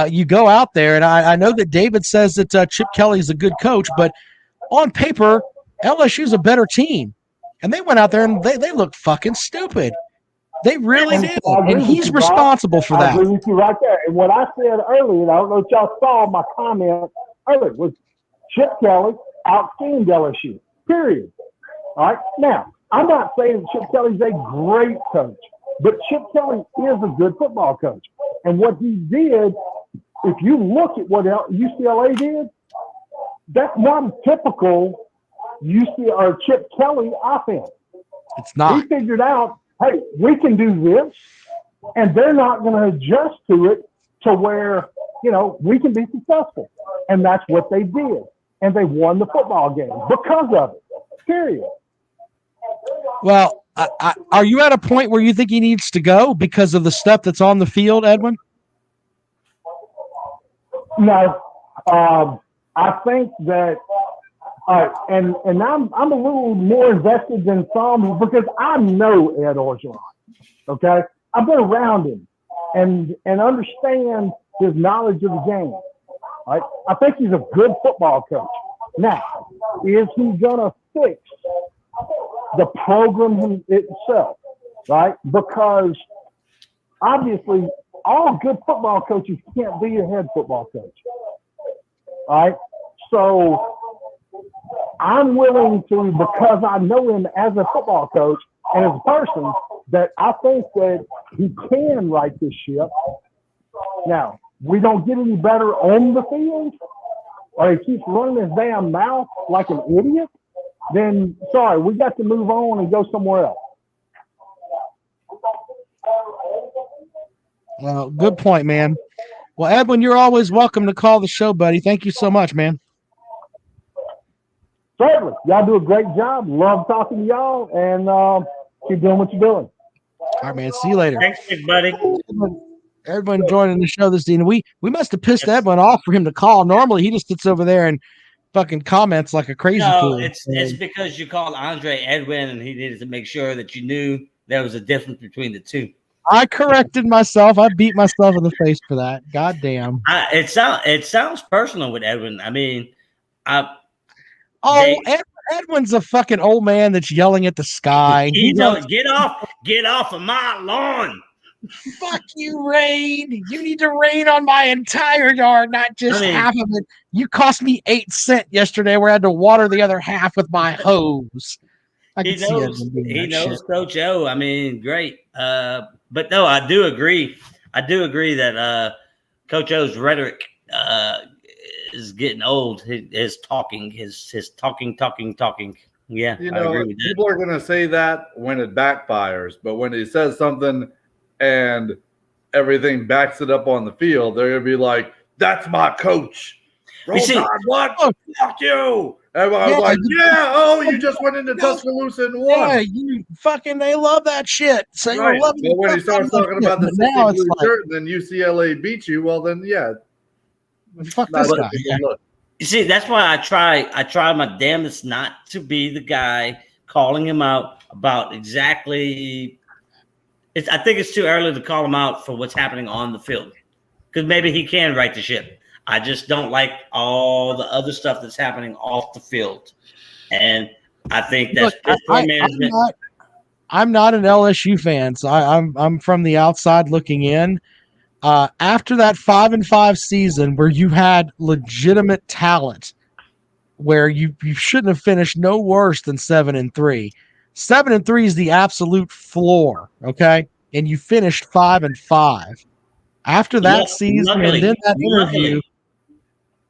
you go out there, and I know that David says that Chip Kelly's a good coach, but on paper, LSU's a better team. And they went out there and they looked fucking stupid. They really did. And he's responsible for that. I agree with you right there. And what I said earlier, and I don't know if y'all saw my comment earlier, was Chip Kelly outschemed LSU, period. All right? Now, I'm not saying that Chip Kelly's a great coach, but Chip Kelly is a good football coach. And what he did, if you look at what UCLA did, that's not a typical Chip Kelly offense. It's not. He figured out, hey, we can do this, and they're not going to adjust to it to where, we can be successful. And that's what they did. And they won the football game because of it, period. Well, are you at a point where you think he needs to go because of the stuff that's on the field, Edwin? No. I think that, and I'm a little more invested than some because I know Ed Orgeron. Okay, I've been around him and understand his knowledge of the game. Right? I think he's a good football coach. Now, is he gonna fix the program itself? Right? Because obviously, all good football coaches can't be a head football coach. Right? So I'm willing to, because I know him as a football coach and as a person, that I think that he can right this ship. Now, we don't get any better on the field, or he keeps running his damn mouth like an idiot, then sorry, we got to move on and go somewhere else. Well, good point, man. Well, Edwin, you're always welcome to call the show, buddy. Thank you so much, man. Certainly. Y'all do a great job. Love talking to y'all, and keep doing what you're doing. All right, man. See you later. Thanks, big buddy. Edwin joining the show this evening. We must have pissed Edwin off for him to call. Normally, he just sits over there and fucking comments like a crazy fool. It's because you called Andre Edwin, and he needed to make sure that you knew there was a difference between the two. I corrected myself. I beat myself in the face for that. God damn. It sounds personal with Edwin. I mean, Edwin's a fucking old man that's yelling at the sky. Get off of my lawn. Fuck you, rain. You need to rain on my entire yard, not just half of it. You cost me 8 cents yesterday where I had to water the other half with my hose. He knows Coach O. I mean, great. But no, I do agree. That Coach O's rhetoric is getting old. His talking. Yeah, I agree with that. People are going to say that when it backfires, but when he says something and everything backs it up on the field, they're going to be like, "That's my coach." What? Fuck you! Everyone's like, you just went into Tuscaloosa and won. Yeah, you fucking, they love that shit. So right. But when he starts talking about the now blue shirt and then UCLA beat you, well then fuck this guy. You see, that's why I try my damnedest not to be the guy calling him out about exactly. I think it's too early to call him out for what's happening on the field, because maybe he can right the ship. I just don't like all the other stuff that's happening off the field, and I think that's poor management. I'm not an LSU fan, so I'm from the outside looking in. After that 5-5 season where you had legitimate talent, where you shouldn't have finished no worse than 7-3. 7-3 is the absolute floor, okay? And you finished 5-5. After that season, and then that interview.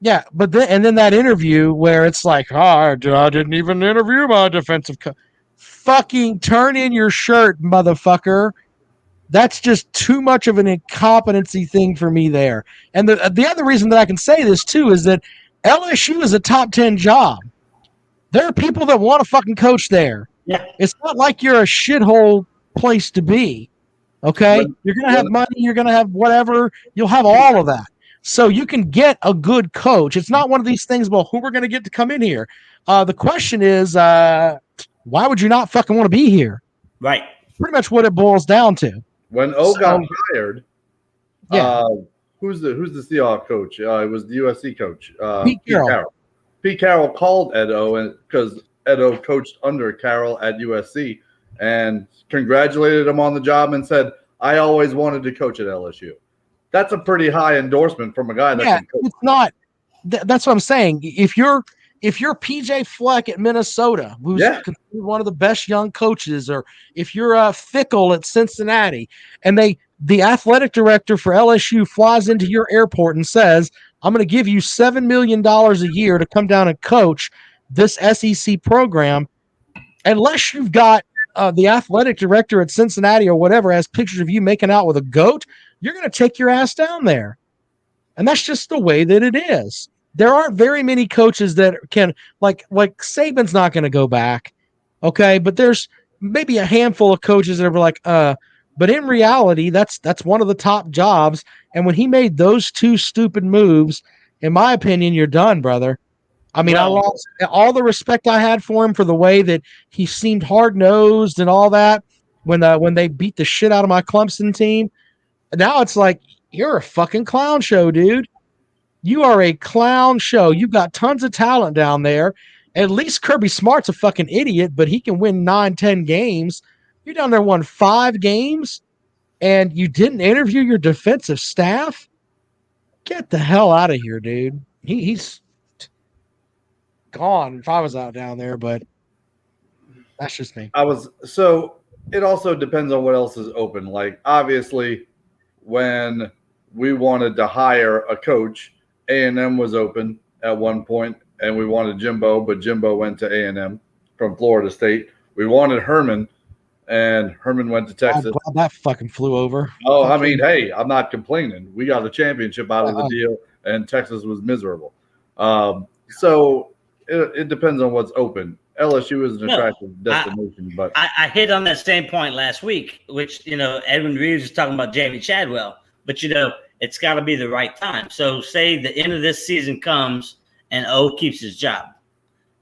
Yeah, but then that interview where it's like, I didn't even interview my defensive coach. Fucking turn in your shirt, motherfucker. That's just too much of an incompetency thing for me there. And the other reason that I can say this too is that LSU is a top 10 job. There are people that want to fucking coach there. Yeah. It's not like you're a shithole place to be. Okay? You're going to have money. You're going to have whatever. You'll have all of that. So you can get a good coach. It's not one of these things, well, who we're going to get to come in here. The question is, why would you not fucking want to be here? Right. Pretty much what it boils down to. When got hired, who's the Seahawks coach? It was the USC coach, Pete Carroll. Pete Carroll called Ed O because Ed O coached under Carroll at USC and congratulated him on the job and said, "I always wanted to coach at LSU." That's a pretty high endorsement from a guy that can coach. It's not. That's what I'm saying. If you're PJ Fleck at Minnesota, who's considered one of the best young coaches, or if you're Fickle at Cincinnati, and the athletic director for LSU flies into your airport and says, "I'm going to give you $7 million a year to come down and coach this SEC program," unless you've got the athletic director at Cincinnati or whatever has pictures of you making out with a goat, you're going to take your ass down there. And that's just the way that it is. There aren't very many coaches that can, like Saban's not going to go back. Okay. But there's maybe a handful of coaches that are like, but in reality, that's one of the top jobs. And when he made those two stupid moves, in my opinion, you're done, brother. I mean, I lost all the respect I had for him for the way that he seemed hard-nosed and all that when they beat the shit out of my Clemson team. Now it's like, you're a fucking clown show, dude. You are a clown show. You've got tons of talent down there. At least Kirby Smart's a fucking idiot, but he can win 9-10 games. You're down there won 5 games, and you didn't interview your defensive staff? Get the hell out of here, dude. He's gone if I was out down there, but that's just me. So it also depends on what else is open. Like, obviously, when we wanted to hire a coach, A&M was open at one point, and we wanted Jimbo, but Jimbo went to A&M from Florida State. We wanted Herman, and Herman went to Texas. I'm glad that fucking flew over. Oh, I mean, hey, I'm not complaining. We got a championship out of the deal, and Texas was miserable. So it depends on what's open. LSU is an attractive destination, but I hit on that same point last week, which, Edwin Reeves is talking about Jamie Chadwell, but, it's got to be the right time. So say the end of this season comes and O keeps his job.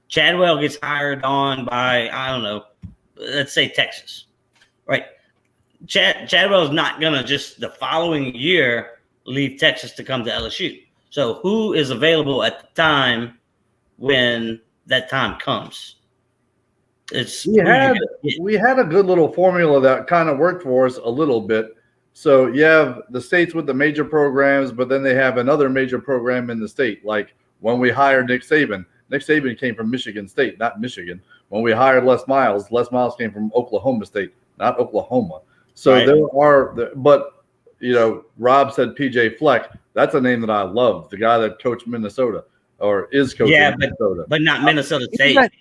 Chadwell gets hired on by, I don't know, let's say Texas, right? Chadwell's not going to just the following year leave Texas to come to LSU. So who is available at the time when that time comes? We had a good little formula that kind of worked for us a little bit. So you have the states with the major programs, but then they have another major program in the state. Like when we hired Nick Saban came from Michigan State, not Michigan. When we hired Les Miles came from Oklahoma State, not Oklahoma. So but Rob said PJ Fleck. That's a name that I love. The guy that coached Minnesota or is coaching Minnesota, but not Minnesota State.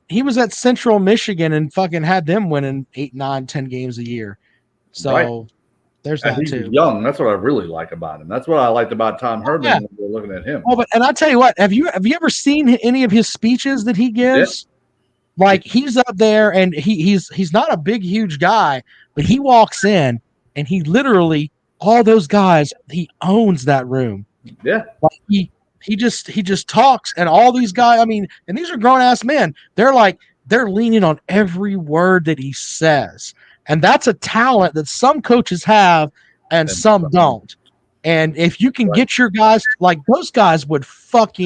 He was at Central Michigan and fucking had them winning 8, 9, 10 games a year. So there's that he's too. Young. That's what I really like about him. That's what I liked about Tom Herman when we're looking at him. Oh, and I'll tell you what, have you ever seen any of his speeches that he gives? Yeah. Like he's up there and he's not a big, huge guy, but he walks in and he literally, all those guys, he owns that room. Yeah. Like he just talks, and all these guys, I mean, and these are grown ass men. They're leaning on every word that he says. And that's a talent that some coaches have and some don't. And if you can get your guys, like those guys we talk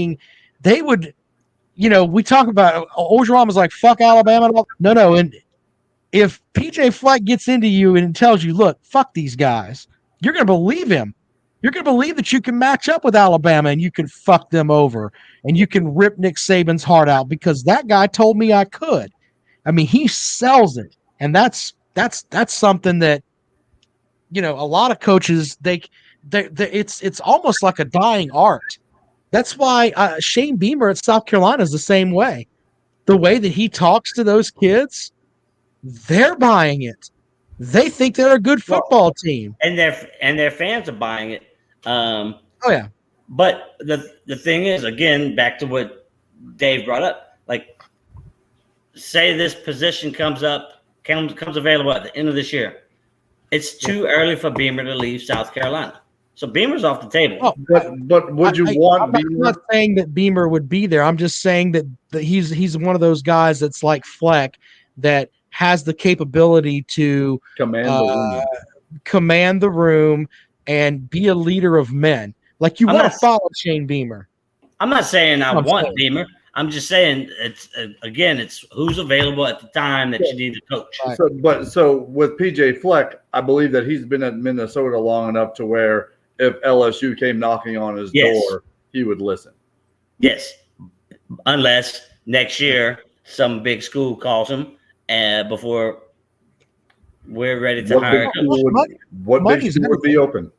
about Orgeron was like, fuck Alabama. No. And if PJ Fleck gets into you and tells you, look, fuck these guys, you're going to believe him. You're going to believe that you can match up with Alabama and you can fuck them over and you can rip Nick Saban's heart out because that guy told me I could. I mean, he sells it. And that's something that, a lot of coaches, it's almost like a dying art. That's why Shane Beamer at South Carolina is the same way. The way that he talks to those kids, they're buying it. They think they're a good football team. And their fans are buying it. Oh yeah. But the thing is, again, back to what Dave brought up, like say this position comes available at the end of this year. It's too early for Beamer to leave South Carolina. So Beamer's off the table. Oh, but would you want Beamer? I'm not saying that Beamer would be there. I'm just saying that he's one of those guys that's like Fleck that has the capability to command the room and be a leader of men. Like you want to follow Shane Beamer. I'm not saying I want Beamer. I'm just saying it's who's available at the time that you need to coach. Right. So with PJ Fleck, I believe that he's been at Minnesota long enough to where if LSU came knocking on his door, he would listen. Yes, unless next year some big school calls him before we're ready to hire. What big school would be open?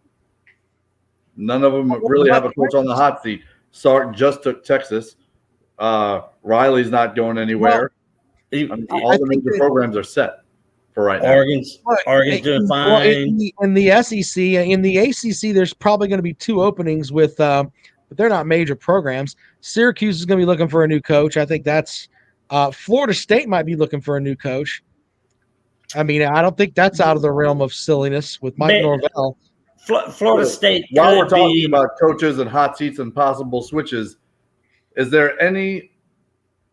None of them really have a coach on the hot seat. Sark just took Texas. Riley's not going anywhere. All the major programs are set for right now. Oregon's doing fine. In the SEC, in the ACC, there's probably going to be 2 openings with, but they're not major programs. Syracuse is going to be looking for a new coach. I think that's Florida State might be looking for a new coach. I mean, I don't think that's out of the realm of silliness with Mike Norvell. Florida State. While we're talking about coaches and hot seats and possible switches, is there any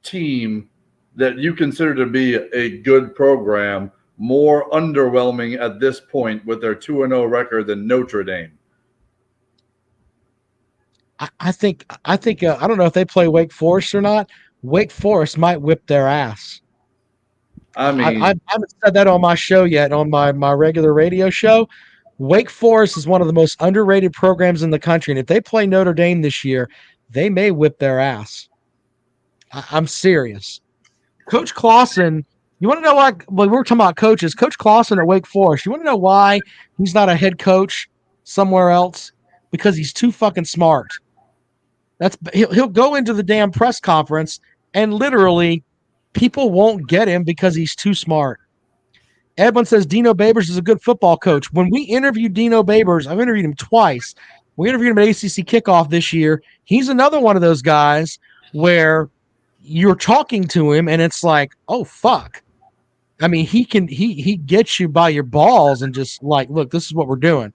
team that you consider to be a good program more underwhelming at this point with their 2-0 record than Notre Dame? I think I don't know if they play Wake Forest or not. Wake Forest might whip their ass. I mean, I haven't said that on my show yet, on my regular radio show. Wake Forest is one of the most underrated programs in the country, and if they play Notre Dame this year, they may whip their ass. I'm serious. Coach Clawson, you want to know why? Well, we're talking about coaches. Coach Clawson at Wake Forest, you want to know why he's not a head coach somewhere else? Because he's too fucking smart. He'll go into the damn press conference and literally people won't get him because he's too smart. Edwin says Dino Babers is a good football coach. When we interviewed Dino Babers, I've interviewed him twice. We interviewed him at ACC Kickoff this year. He's another one of those guys where you're talking to him and it's like, oh fuck. I mean, he gets you by your balls and just like, look, this is what we're doing.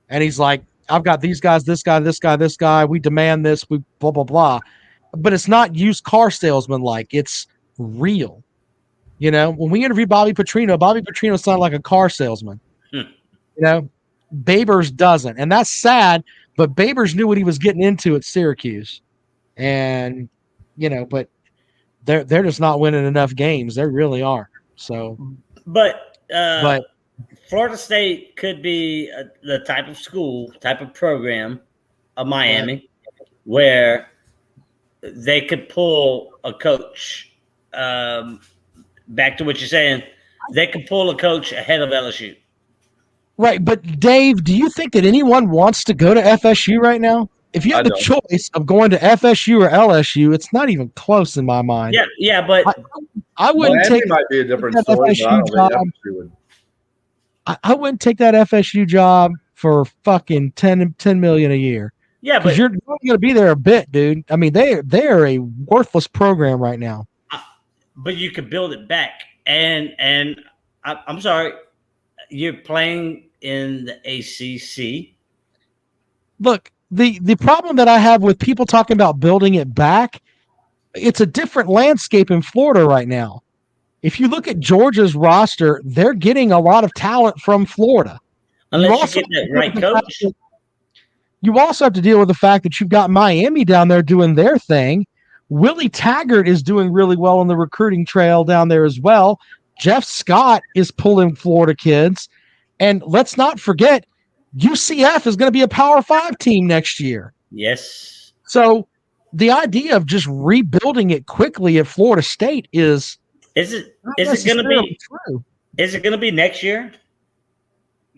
And he's like, I've got these guys, this guy, this guy, this guy. We demand this, we blah, blah, blah. But it's not used car salesman like, it's real. You know, when we interviewed Bobby Petrino sounded like a car salesman. You know, Babers doesn't. And that's sad, but Babers knew what he was getting into at Syracuse. And, you know, but they're just not winning enough games. They really are. So, but Florida State could be the type of program of Miami where they could pull a coach. Back to what you're saying, they could pull a coach ahead of LSU. Right, but Dave, do you think that anyone wants to go to FSU right now? If you have the choice of going to FSU or LSU, it's not even close in my mind. Yeah, but I wouldn't Miami take. Might be a different story, but I don't think FSU would. I wouldn't take that FSU job for fucking 10 million a year. Yeah, but you're going to be there a bit, dude. I mean, they are a worthless program right now. But you could build it back, and I'm sorry, you're playing in the ACC. Look, the problem that I have with people talking about building it back, it's a different landscape in Florida right now. If you look at Georgia's roster, they're getting a lot of talent from Florida. Unless you get that right coach. You also have to deal with the fact that you've got Miami down there doing their thing. Willie Taggart is doing really well on the recruiting trail down there as well. Jeff Scott is pulling Florida kids. And let's not forget, UCF is going to be a Power 5 team next year. Yes. So the idea of just rebuilding it quickly at Florida State is it going to be true? Is it going to be next year?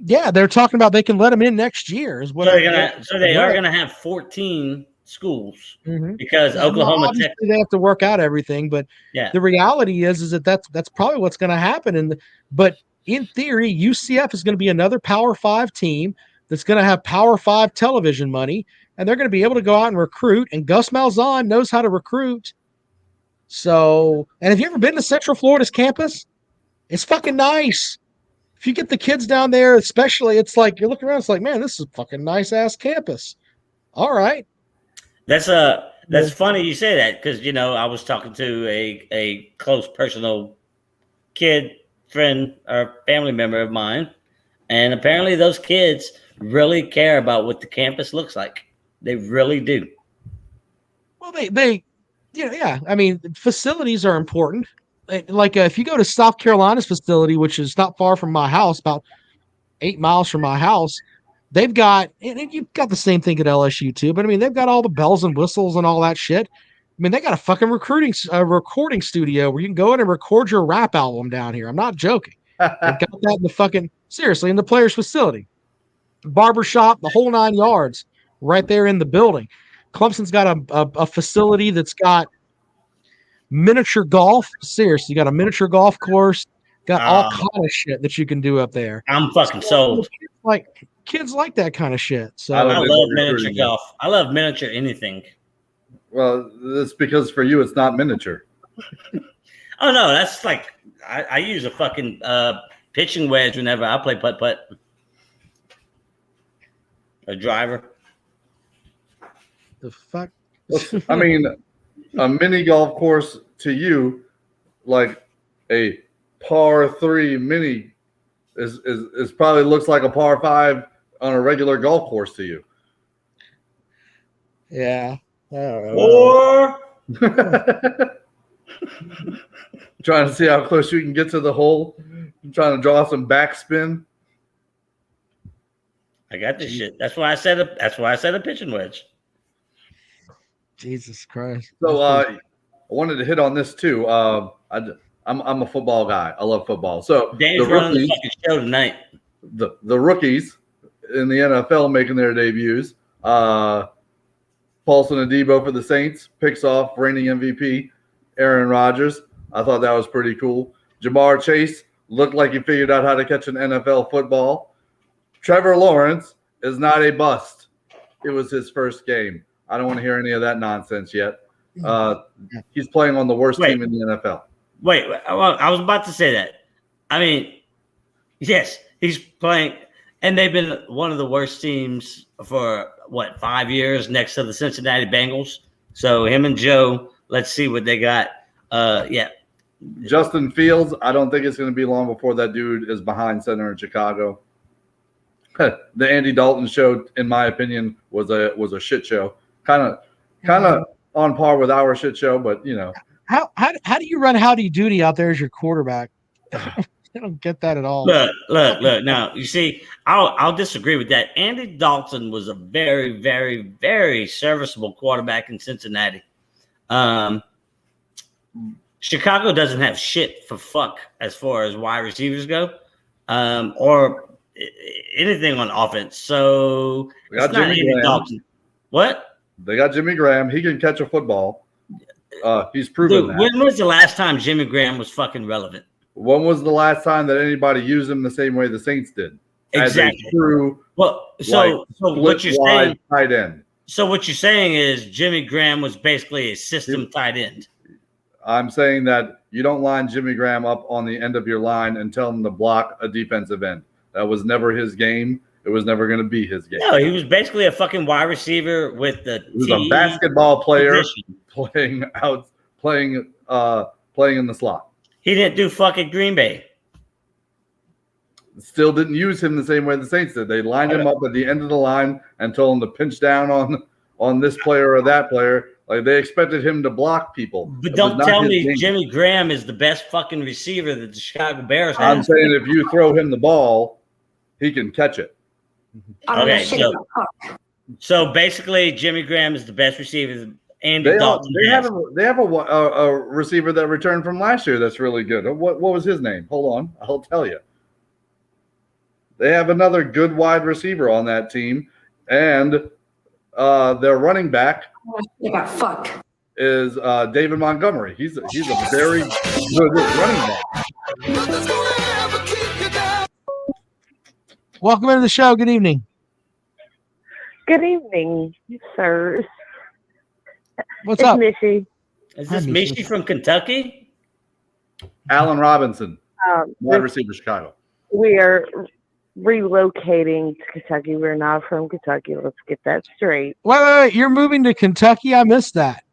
Yeah, they're talking about they can let them in next year. Is what so they are going to have 14 schools because Oklahoma, Texas, they have to work out everything. But the reality is that that's probably what's going to happen. But in theory, UCF is going to be another Power 5 team that's going to have Power 5 television money, and they're going to be able to go out and recruit. And Gus Malzahn knows how to recruit. So, and have you ever been to Central Florida's campus? It's fucking nice. If you get the kids down there, especially, it's like you're looking around. It's like, man, this is a fucking nice ass campus. All right. That's funny you say that because I was talking to a close personal kid friend or family member of mine, and apparently those kids really care about what the campus looks like. They really do. Well, they I mean, facilities are important. Like if you go to South Carolina's facility, which is not far from my house, about 8 miles from my house, they've got, and you've got the same thing at LSU too, but I mean, they've got all the bells and whistles and all that shit. I mean, they got a fucking recording studio where you can go in and record your rap album down here. I'm not joking. They've got that in the players' facility, barbershop, the whole 9 yards, right there in the building. Clemson's got a facility that's got miniature golf. Seriously, you got a miniature golf course. Got all kind of shit that you can do up there. I'm fucking sold. Kids like that kind of shit. So I love miniature golf. I love miniature anything. Well, that's because for you it's not miniature. Oh no, that's like I use a fucking pitching wedge whenever I play putt. A driver. The fuck? I mean, a mini golf course to you, like a par 3 mini, is probably looks like a par 5 on a regular golf course to you. Yeah. Or trying to see how close you can get to the hole. I'm trying to draw some backspin. I got this shit. That's why I said a pitching wedge. Jesus Christ. So I wanted to hit on this too. I'm a football guy. I love football. So Dave's running the fucking show tonight. The rookies in the NFL making their debuts. Paulson Adebo for the Saints picks off reigning MVP Aaron Rodgers. I thought that was pretty cool. Jamar Chase looked like he figured out how to catch an NFL football. Trevor Lawrence is not a bust. It was his first game. I don't want to hear any of that nonsense yet. He's playing on the worst team in the NFL. Wait, I was about to say that. I mean, yes, he's playing, and they've been one of the worst teams for 5 years next to the Cincinnati Bengals. So him and Joe, let's see what they got. Justin Fields, I don't think it's going to be long before that dude is behind center in Chicago. The Andy Dalton show, in my opinion, was a shit show. Kind of on par with our shit show, but you know. How do you run Howdy Doody out there as your quarterback? I don't get that at all. Look. Now you see, I'll disagree with that. Andy Dalton was a very, very, very serviceable quarterback in Cincinnati. Chicago doesn't have shit for fuck as far as wide receivers go, or anything on offense. So we got it's not Jimmy Andy Graham. Dalton. What? They got Jimmy Graham. He can catch a football. He's proven that. When was the last time Jimmy Graham was fucking relevant? When was the last time that anybody used him the same way the Saints did? Exactly. As a true, so what you're saying, tight end. So what you're saying is Jimmy Graham was basically a system tight end. I'm saying that you don't line Jimmy Graham up on the end of your line and tell him to block a defensive end. That was never his game. It was never going to be his game. No, he was basically a fucking wide receiver with the. He was a basketball player playing in the slot. He didn't do fucking Green Bay. Still didn't use him the same way the Saints did. They lined him up at the end of the line and told him to pinch down on this player or that player. Like they expected him to block people. But don't tell me Jimmy Graham is the best fucking receiver that the Chicago Bears have. I'm saying if you throw him the ball, he can catch it. Okay, so basically Jimmy Graham is the best receiver. Andy Dalton. They have a receiver that returned from last year that's really good. What was his name? Hold on, I'll tell you. They have another good wide receiver on that team, and their running back is David Montgomery. He's a very good running back. Welcome into the show. Good evening. Good evening, sirs. What's up? Mishy. Is this Mishy from Kentucky? Allen Robinson, wide receiver, Chicago. We are relocating to Kentucky. We're not from Kentucky. Let's get that straight. Wait. You're moving to Kentucky? I missed that.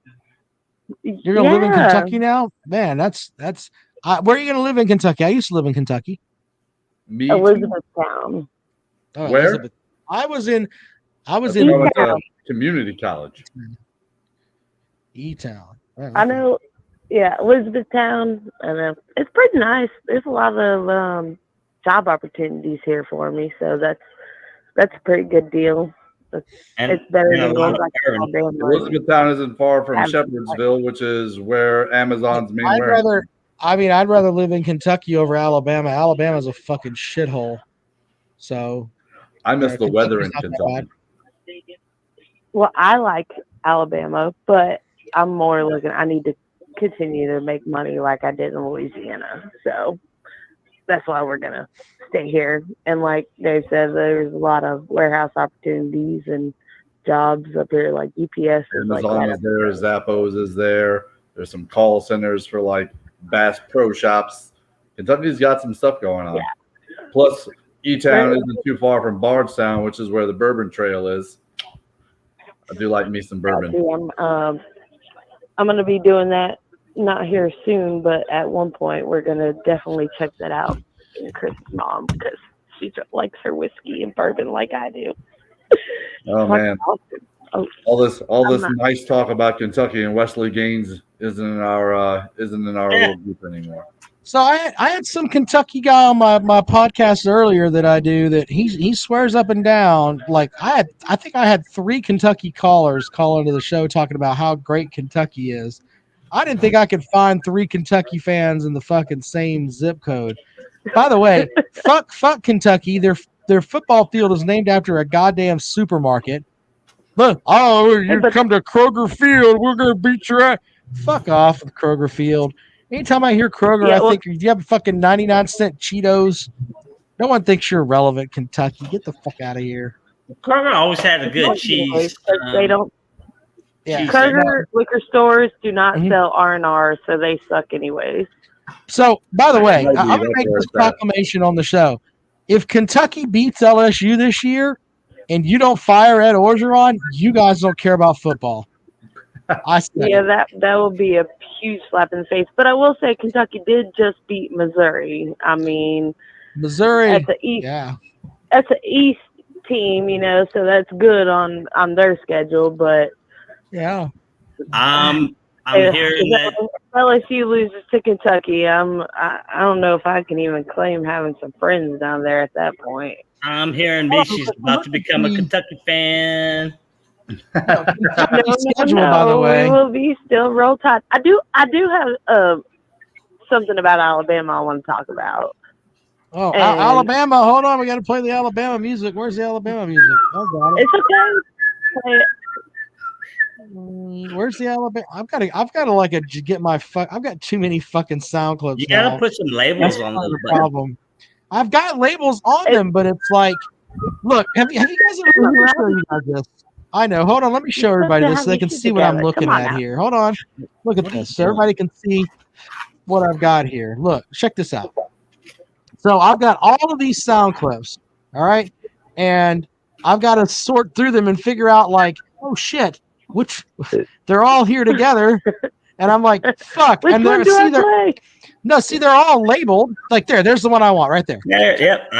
You're gonna live in Kentucky now? Man, that's where are you gonna live in Kentucky? I used to live in Kentucky. Me Elizabethtown. Oh, where? Elizabeth. I was in community college. E-Town. I know. Yeah, Elizabethtown, and it's pretty nice. There's a lot of job opportunities here for me, so that's a pretty good deal. It's better than going back to Alabama. Elizabethtown isn't far from Shepherdsville, which is where Amazon's main warehouse. I'd rather live in Kentucky over Alabama. Alabama's a fucking shithole. So I miss the weather in Kentucky. Well, I like Alabama, but I'm more looking. I need to continue to make money like I did in Louisiana. So that's why we're gonna stay here. And like Dave said, there's a lot of warehouse opportunities and jobs up here, like UPS is like Amazon right is up there, Zappos is there. There's some call centers for like Bass Pro Shops. Kentucky's got some stuff going on. Yeah. Plus, E-Town isn't too far from Bardstown, which is where the Bourbon Trail is. I do like me some bourbon. I'm going to be doing that, not here soon, but at one point we're going to definitely check that out. And Chris' mom, because she likes her whiskey and bourbon like I do. Oh man, all this nice talk about Kentucky and Wesley Gaines isn't in our little group anymore. So I had some Kentucky guy on my podcast earlier that I do that he swears up and down. Like I think I had 3 Kentucky callers call into the show talking about how great Kentucky is. I didn't think I could find 3 Kentucky fans in the fucking same zip code. By the way, fuck Kentucky. Their football field is named after a goddamn supermarket. Look, you come to Kroger Field, we're gonna beat your ass. Fuck off with Kroger Field. Anytime I hear Kroger, I think you have fucking 99-cent Cheetos. No one thinks you're relevant, Kentucky. Get the fuck out of here. Kroger always had a good cheese. They don't. Yeah. Kroger liquor stores do not sell R&R, so they suck anyways. So, by the way, I'm going to make this proclamation on the show. If Kentucky beats LSU this year and you don't fire Ed Orgeron, you guys don't care about football. That will be a huge slap in the face. But I will say Kentucky did just beat Missouri. I mean, Missouri at the East, that's an East team, so that's good on their schedule. But yeah, I'm hearing that LSU loses to Kentucky. I don't know if I can even claim having some friends down there at that point. I'm hearing Mishy's about to become a Kentucky fan. Schedule, by the way. We will be still roll tide. I do have something about Alabama I want to talk about. Oh, Alabama! Hold on, we got to play the Alabama music. Where's the Alabama music? Oh, got it. It's okay. Play it. Where's the Alabama? I've got to get my I've got too many fucking sound clips. You gotta put some labels on the problem. I've got labels on them, but it's like, look, have you guys ever let me show you guys this? I know. Hold on, let me show everybody this so they can see what I'm looking at here. Hold on, look at this, so everybody can see what I've got here. Look, check this out. So I've got all of these sound clips, all right, and I've got to sort through them and figure out like, oh shit, which they're all here together, and I'm like, fuck. Which and one do I play? No, see, they're all labeled. Like there's the one I want right there. Yep.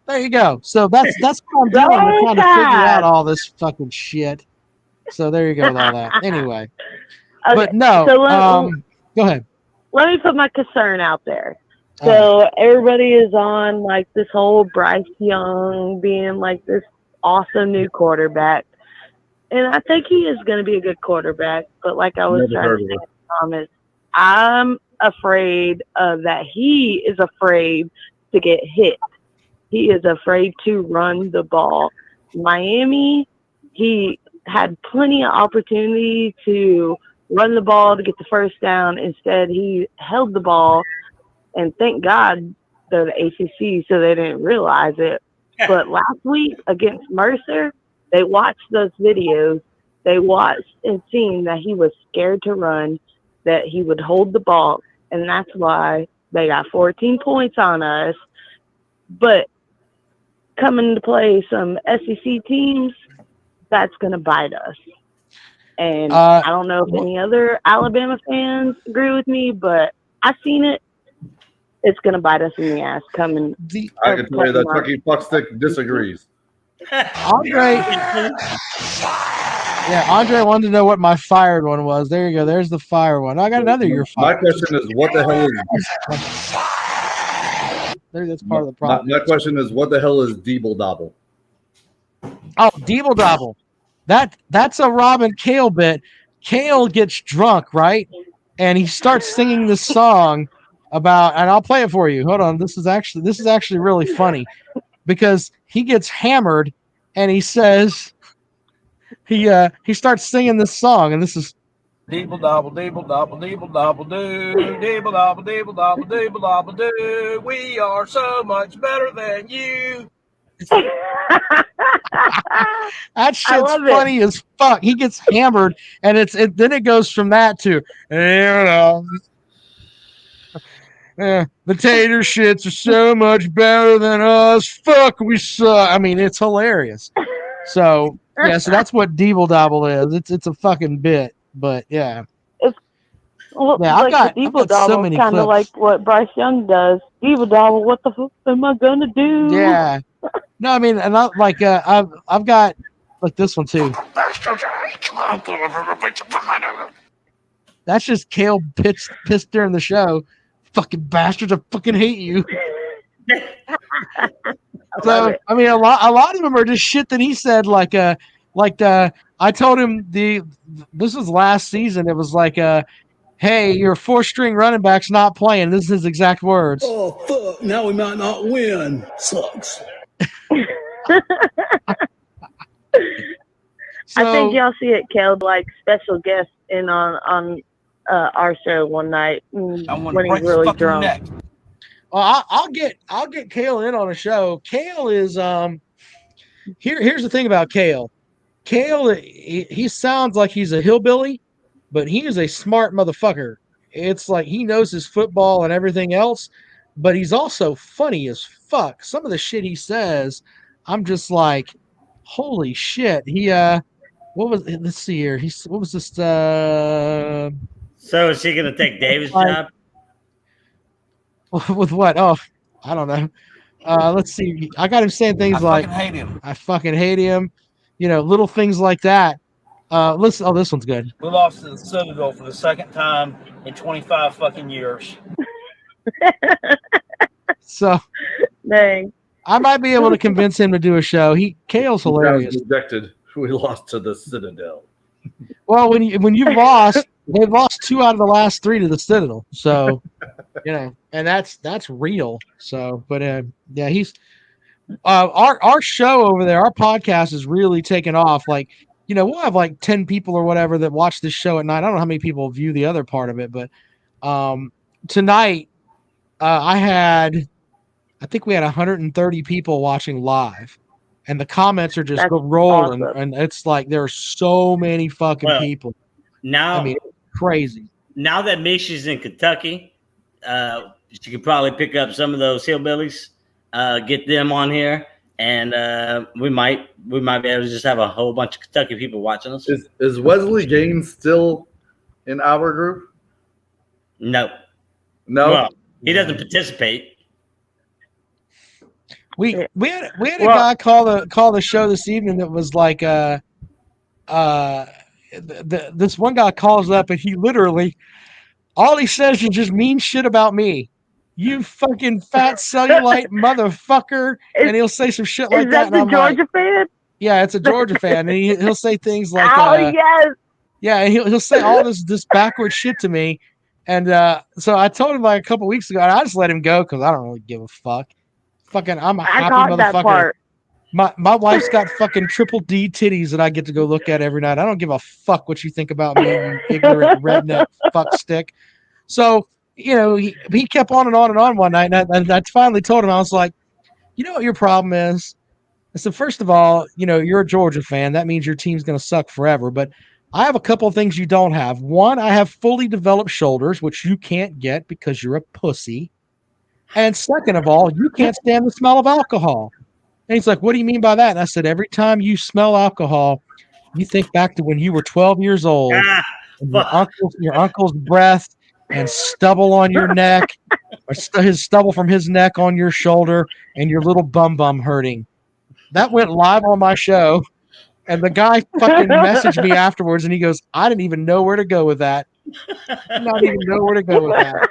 There you go. So that's what I'm doing. I'm trying to figure out all this fucking shit. So there you go with all that. Anyway, okay, but no. So go ahead. Let me put my concern out there. So everybody is on like this whole Bryce Young being like this awesome new quarterback, and I think he is going to be a good quarterback. But like I was trying to say, Thomas, I'm afraid that he is afraid to get hit. He is afraid to run the ball. Miami, he had plenty of opportunity to run the ball to get the first down. Instead, he held the ball, and thank God they're the ACC, so they didn't realize it. But last week against Mercer, they watched those videos. They watched and seen that he was scared to run, that he would hold the ball, and that's why they got 14 points on us. But coming to play some SEC teams, that's going to bite us. And I don't know if any other Alabama fans agree with me, but I've seen it. It's going to bite us in the ass coming. I can tell you that Chucky Fuckstick disagrees. Andre wanted to know what my fired one was. There you go. There's the fire one. I got another you're fired. My question is, what the hell is... That's part of the problem. My question is, what the hell is Deeble Dobble? Oh, Deeble Dobble. That's a Robin Cale bit. Cale gets drunk, right? And he starts singing this song about, and I'll play it for you. Hold on. This is actually really funny because he gets hammered and he says he starts singing this song, and this is Deeble dobble, deeble dobble, deeble dobble doo. Deeble dobble, deeble dobble, deeble dobble doo. We are so much better than you. That shit's funny as fuck. He gets hammered, and then it goes from that to the tater shits are so much better than us. Fuck, we suck. I mean, it's hilarious. So yeah, so that's what Deeble Dobble is. It's a fucking bit, but yeah. Well, Yeah, like I've the got Deeble so Dobble, many kind of clips. like what Bryce Young does. Deeble Dobble, what the fuck am I gonna do? Yeah. No, I mean, and I've got like this one too. That's just Kale pissed during the show. Fucking bastards! I fucking hate you. So I mean, a lot of them are just shit that he said. Like I told him this was last season. It was like hey, your 4-string running back's not playing. This is his exact words. Oh, fuck. Now we might not win. Sucks. I think y'all see it, Kel, like special guest in on our show one night when he's really drunk. Neck. Well, I'll get Kale in on a show. Kale is here's the thing about Kale. Kale, he sounds like he's a hillbilly, but he is a smart motherfucker. It's like he knows his football and everything else, but he's also funny as fuck. Some of the shit he says, I'm just like, holy shit. He let's see here. What was this So is he gonna take David's job? With what? Oh, I don't know. Let's see. I got him saying things like, I fucking hate him. You know, little things like that. Listen. Oh, this one's good. We lost to the Citadel for the second time in 25 fucking years. So, dang. I might be able to convince him to do a show. Kale's hilarious. Rejected. We lost to the Citadel. Well, when you've lost, they've lost 2 out of the last 3 to the Citadel. So, you know, and that's real. So, but yeah, he's our show over there. Our podcast is really taken off. Like, you know, we'll have like 10 people or whatever that watch this show at night. I don't know how many people view the other part of it, but tonight I think we had 130 people watching live. And the comments are just rolling, awesome. And it's like there are so many fucking people. Now, I mean, it's crazy. Now that Mishy's in Kentucky, she could probably pick up some of those hillbillies, get them on here, and we might be able to just have a whole bunch of Kentucky people watching us. Is Wesley Gaines still in our group? No. Well, he doesn't participate. We had a guy call the show this evening that was like this one guy calls up and he literally all he says is just mean shit about me. You fucking fat cellulite motherfucker, and he'll say some shit like that. Is that the Georgia fan? Yeah, it's a Georgia fan, and he'll say things like, "Oh yes." Yeah, and he'll say all this backward shit to me, and so I told him like a couple weeks ago, and I just let him go because I don't really give a fuck. Fucking, I'm a happy motherfucker. My wife's got fucking triple D titties that I get to go look at every night. I don't give a fuck what you think about me, you ignorant redneck fuck stick. So, you know, he kept on and on and on one night, and I finally told him, I was like, you know what your problem is? I said, first of all, you know, you're a Georgia fan. That means your team's going to suck forever. But I have a couple of things you don't have. One, I have fully developed shoulders, which you can't get because you're a pussy. And second of all, you can't stand the smell of alcohol. And he's like, what do you mean by that? And I said, every time you smell alcohol, you think back to when you were 12 years old, and your uncle's breath and stubble on your neck, or his stubble from his neck on your shoulder, and your little bum hurting. That went live on my show. And the guy fucking messaged me afterwards, and he goes, I didn't even know where to go with that. Not even know where to go with that.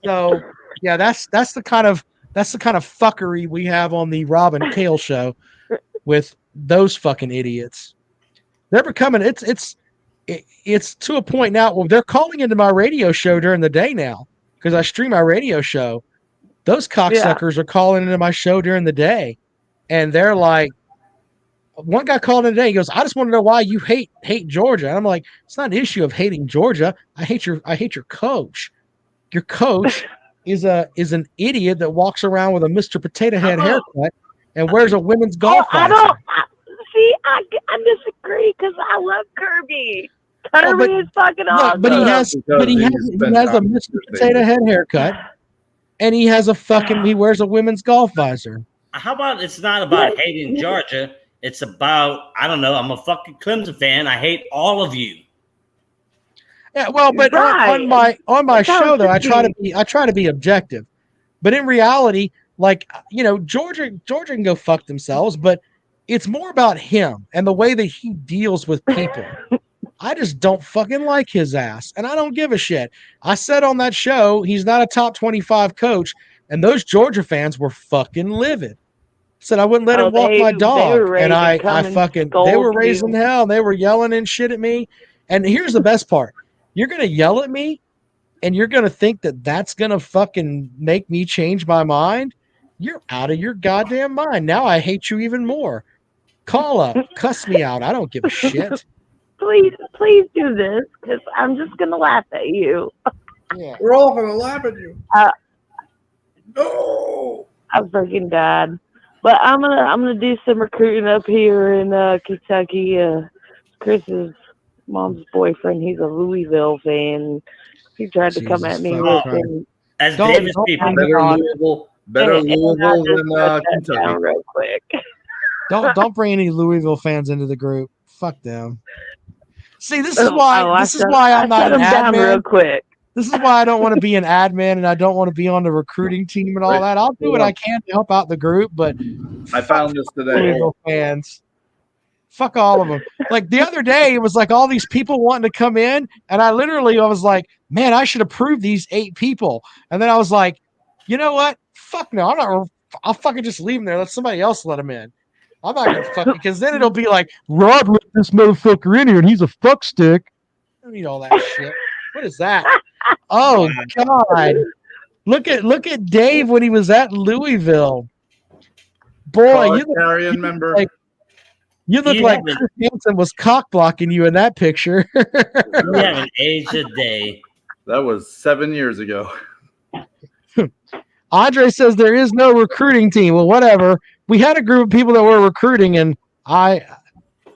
So yeah, that's the kind of fuckery we have on the Rob and Kale show with those fucking idiots. They're becoming it's to a point now. Well, they're calling into my radio show during the day now because I stream my radio show. Those cocksuckers are calling into my show during the day, and they're like, one guy called in today. He goes, "I just want to know why you hate Georgia." And I'm like, "It's not an issue of hating Georgia. I hate your coach. Your coach is an idiot that walks around with a Mr. Potato Head haircut and wears a women's golf visor." I disagree because I love Kirby. Kirby is fucking awesome. But he has a Mr. Potato Head haircut, and he wears a women's golf visor. How about it's not about hating Georgia? It's about, I don't know, I'm a fucking Clemson fan. I hate all of you. Yeah, well, but on my show though, I try to be objective. But in reality, like, you know, Georgia can go fuck themselves, but it's more about him and the way that he deals with people. I just don't fucking like his ass, and I don't give a shit. I said on that show he's not a top 25 coach, and those Georgia fans were fucking livid. Said I wouldn't let him walk my dog, and they were raising hell. They were yelling and shit at me. And here's the best part: you're gonna yell at me, and you're gonna think that that's gonna fucking make me change my mind. You're out of your goddamn mind. Now I hate you even more. Call up, cuss me out. I don't give a shit. Please do this because I'm just gonna laugh at you. Yeah. We're all gonna laugh at you. No, I'm freaking dead. But I'm gonna do some recruiting up here in Kentucky. Chris's mom's boyfriend, he's a Louisville fan. He tried to come at me with him. As Davis people, better Louisville than Kentucky. Real quick. Don't bring any Louisville fans into the group. Fuck them. See, this is why I'm not an admin. Real quick. This is why I don't want to be an admin and I don't want to be on the recruiting team and all that. I'll do what I can to help out the group, but I found this today. Louisville fans. Fuck all of them. Like the other day, it was like all these people wanting to come in, and I was like, man, I should approve these 8 people. And then I was like, you know what? Fuck no, I'll fucking just leave them there. Let somebody else let them in. I'm not gonna fuck it, because then it'll be like, Rod let this motherfucker in here and he's a fuck stick. I don't need all that shit. What is that? Oh God. Look at Dave when he was at Louisville. Boy, you look like Chris Hansen was cock blocking you in that picture. You haven't aged a day. That was 7 years ago. Andre says there is no recruiting team. Well, whatever. We had a group of people that were recruiting, and I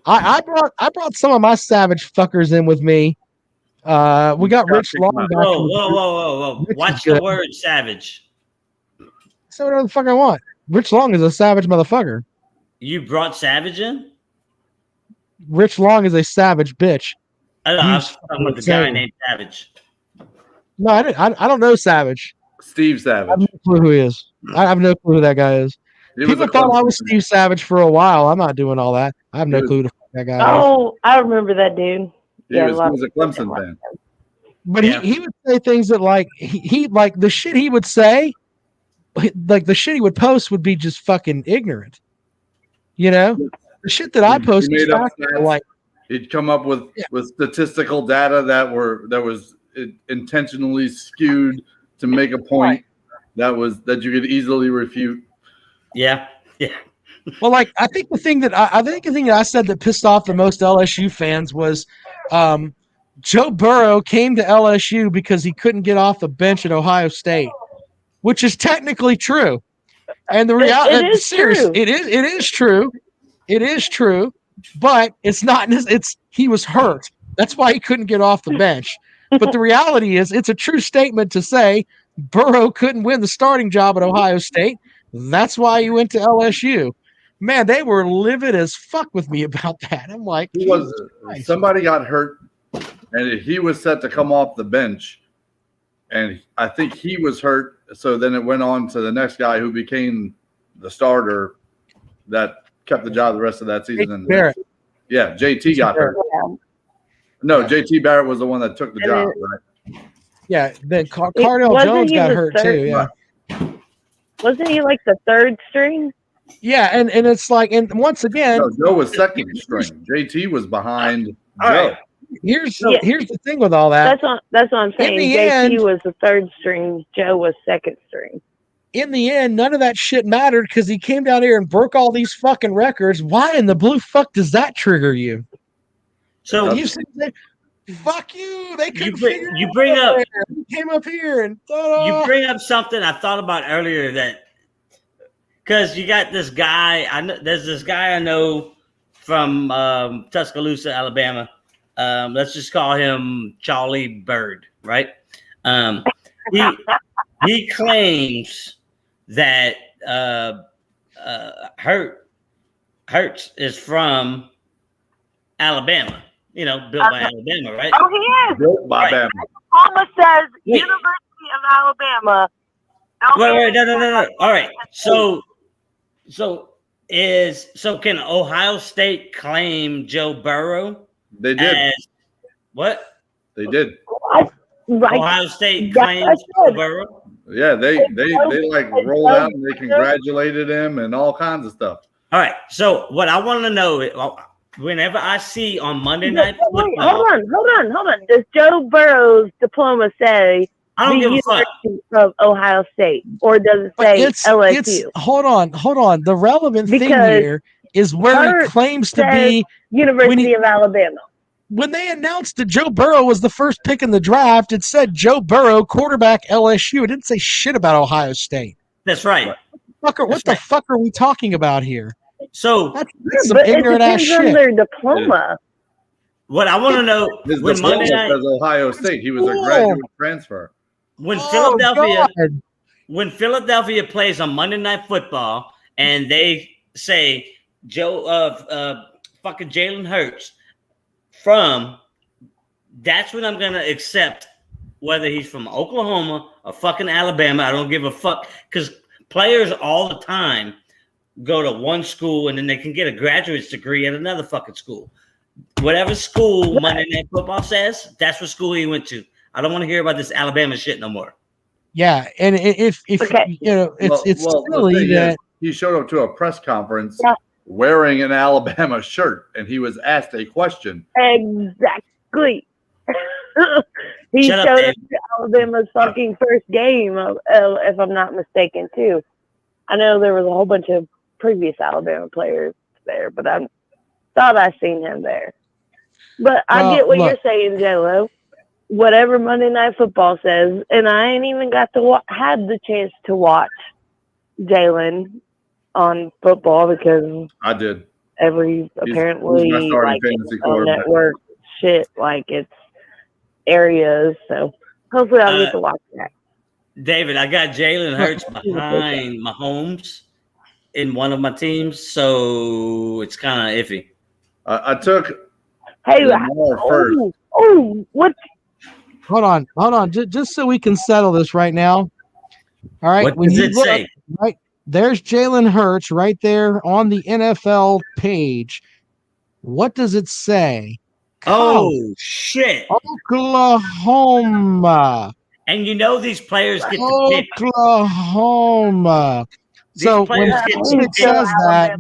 brought some of my savage fuckers in with me. We got Rich Long back. Whoa. Watch the word savage. So whatever the fuck I want. Rich Long is a savage motherfucker. You brought Savage in? Rich Long is a savage bitch. I was talking about the guy named Savage. No, I didn't. I don't know Savage. Steve Savage. I have no clue who he is. I have no clue who that guy is. People thought I was Steve Savage for a while. I'm not doing all that. I have no clue who that guy is. Oh, I remember that dude. He was a Clemson fan. But he would say things that like he like the shit he would say, like the shit he would post would be just fucking ignorant. You know, the shit that I post is like he'd come up with statistical data that was intentionally skewed to make a point that you could easily refute. Yeah. Well, like I think the thing that I said that pissed off the most LSU fans was Joe Burrow came to LSU because he couldn't get off the bench at Ohio State, which is technically true. And the reality it is true. It is true, but it's not. He was hurt. That's why he couldn't get off the bench. But the reality is, it's a true statement to say Burrow couldn't win the starting job at Ohio State. That's why he went to LSU. Man, they were livid as fuck with me about that. I'm like, somebody got hurt, and he was set to come off the bench, and I think he was hurt. So then it went on to the next guy who became the starter that kept the job the rest of that season. Yeah, JT got hurt. No, JT Barrett was the one that took the job, right? Yeah, then Cardell Jones got hurt too. Yeah, wasn't he like the third string? Yeah, and it's like, and once again, Joe was second string. JT was behind Joe. Right. Here's the thing with all that. That's what I'm saying. JT was the third string. Joe was second string. in the end, none of that shit mattered because he came down here and broke all these fucking records. Why in the blue fuck does that trigger you? So you said, fuck you. They couldn't you bring up. He came up here and you bring up something I thought about earlier that because you got this guy. There's this guy I know from Tuscaloosa, Alabama. Let's just call him Charlie Bird, right? He claims that Hurts is from Alabama. You know, built by Alabama, right? Oh, he is. Built by Alabama. Alma says University of Alabama. Wait, no. All right. So can Ohio State claim Joe Burrow? They did. What? They did. Right. Ohio State claims Joe Burrow. Yeah, they like rolled out and they congratulated him and all kinds of stuff. All right. So what I want to know, whenever I see on Monday Night Football, hold on. Does Joe Burrow's diploma say I don't the give a fuck. University of Ohio State, or does it say LSU? Hold on. The relevant thing here is where it claims to be University of Alabama. When they announced that Joe Burrow was the first pick in the draft, it said Joe Burrow, quarterback LSU. It didn't say shit about Ohio State. That's right. What the fuck are we talking about here? So that's some ignorant ass shit. On their diploma. What I want to know his when diploma Monday night, says Ohio State. He was a graduate transfer. When God. Philadelphia plays on Monday Night Football and they say fucking Jalen Hurts that's when I'm gonna accept whether he's from Oklahoma or fucking Alabama. I don't give a fuck because players all the time go to one school and then they can get a graduate's degree at another fucking school. Whatever school Monday Night Football says, that's what school he went to. I don't want to hear about this Alabama shit no more. Yeah, and if you know, it's silly that he showed up to a press conference wearing an Alabama shirt, and he was asked a question. Exactly. He showed up to Alabama's fucking first game, if I'm not mistaken, too. I know there was a whole bunch of previous Alabama players there, but I thought I seen him there. But I get what you're saying, Jello. Whatever Monday Night Football says, and I ain't even got to had the chance to watch Jalen on football because I did. Apparently like on network shit, like it's areas. So hopefully I'll get to watch that. David, I got Jalen Hurts behind Mahomes in one of my teams, so it's kind of iffy. I took Lamar first. What? Hold on. Just so we can settle this right now. All right. What does it say? Right there's Jalen Hurts right there on the NFL page. What does it say? Oh shit! Oklahoma. And you know these players get to pick. Oklahoma. So when Fuckstick says that,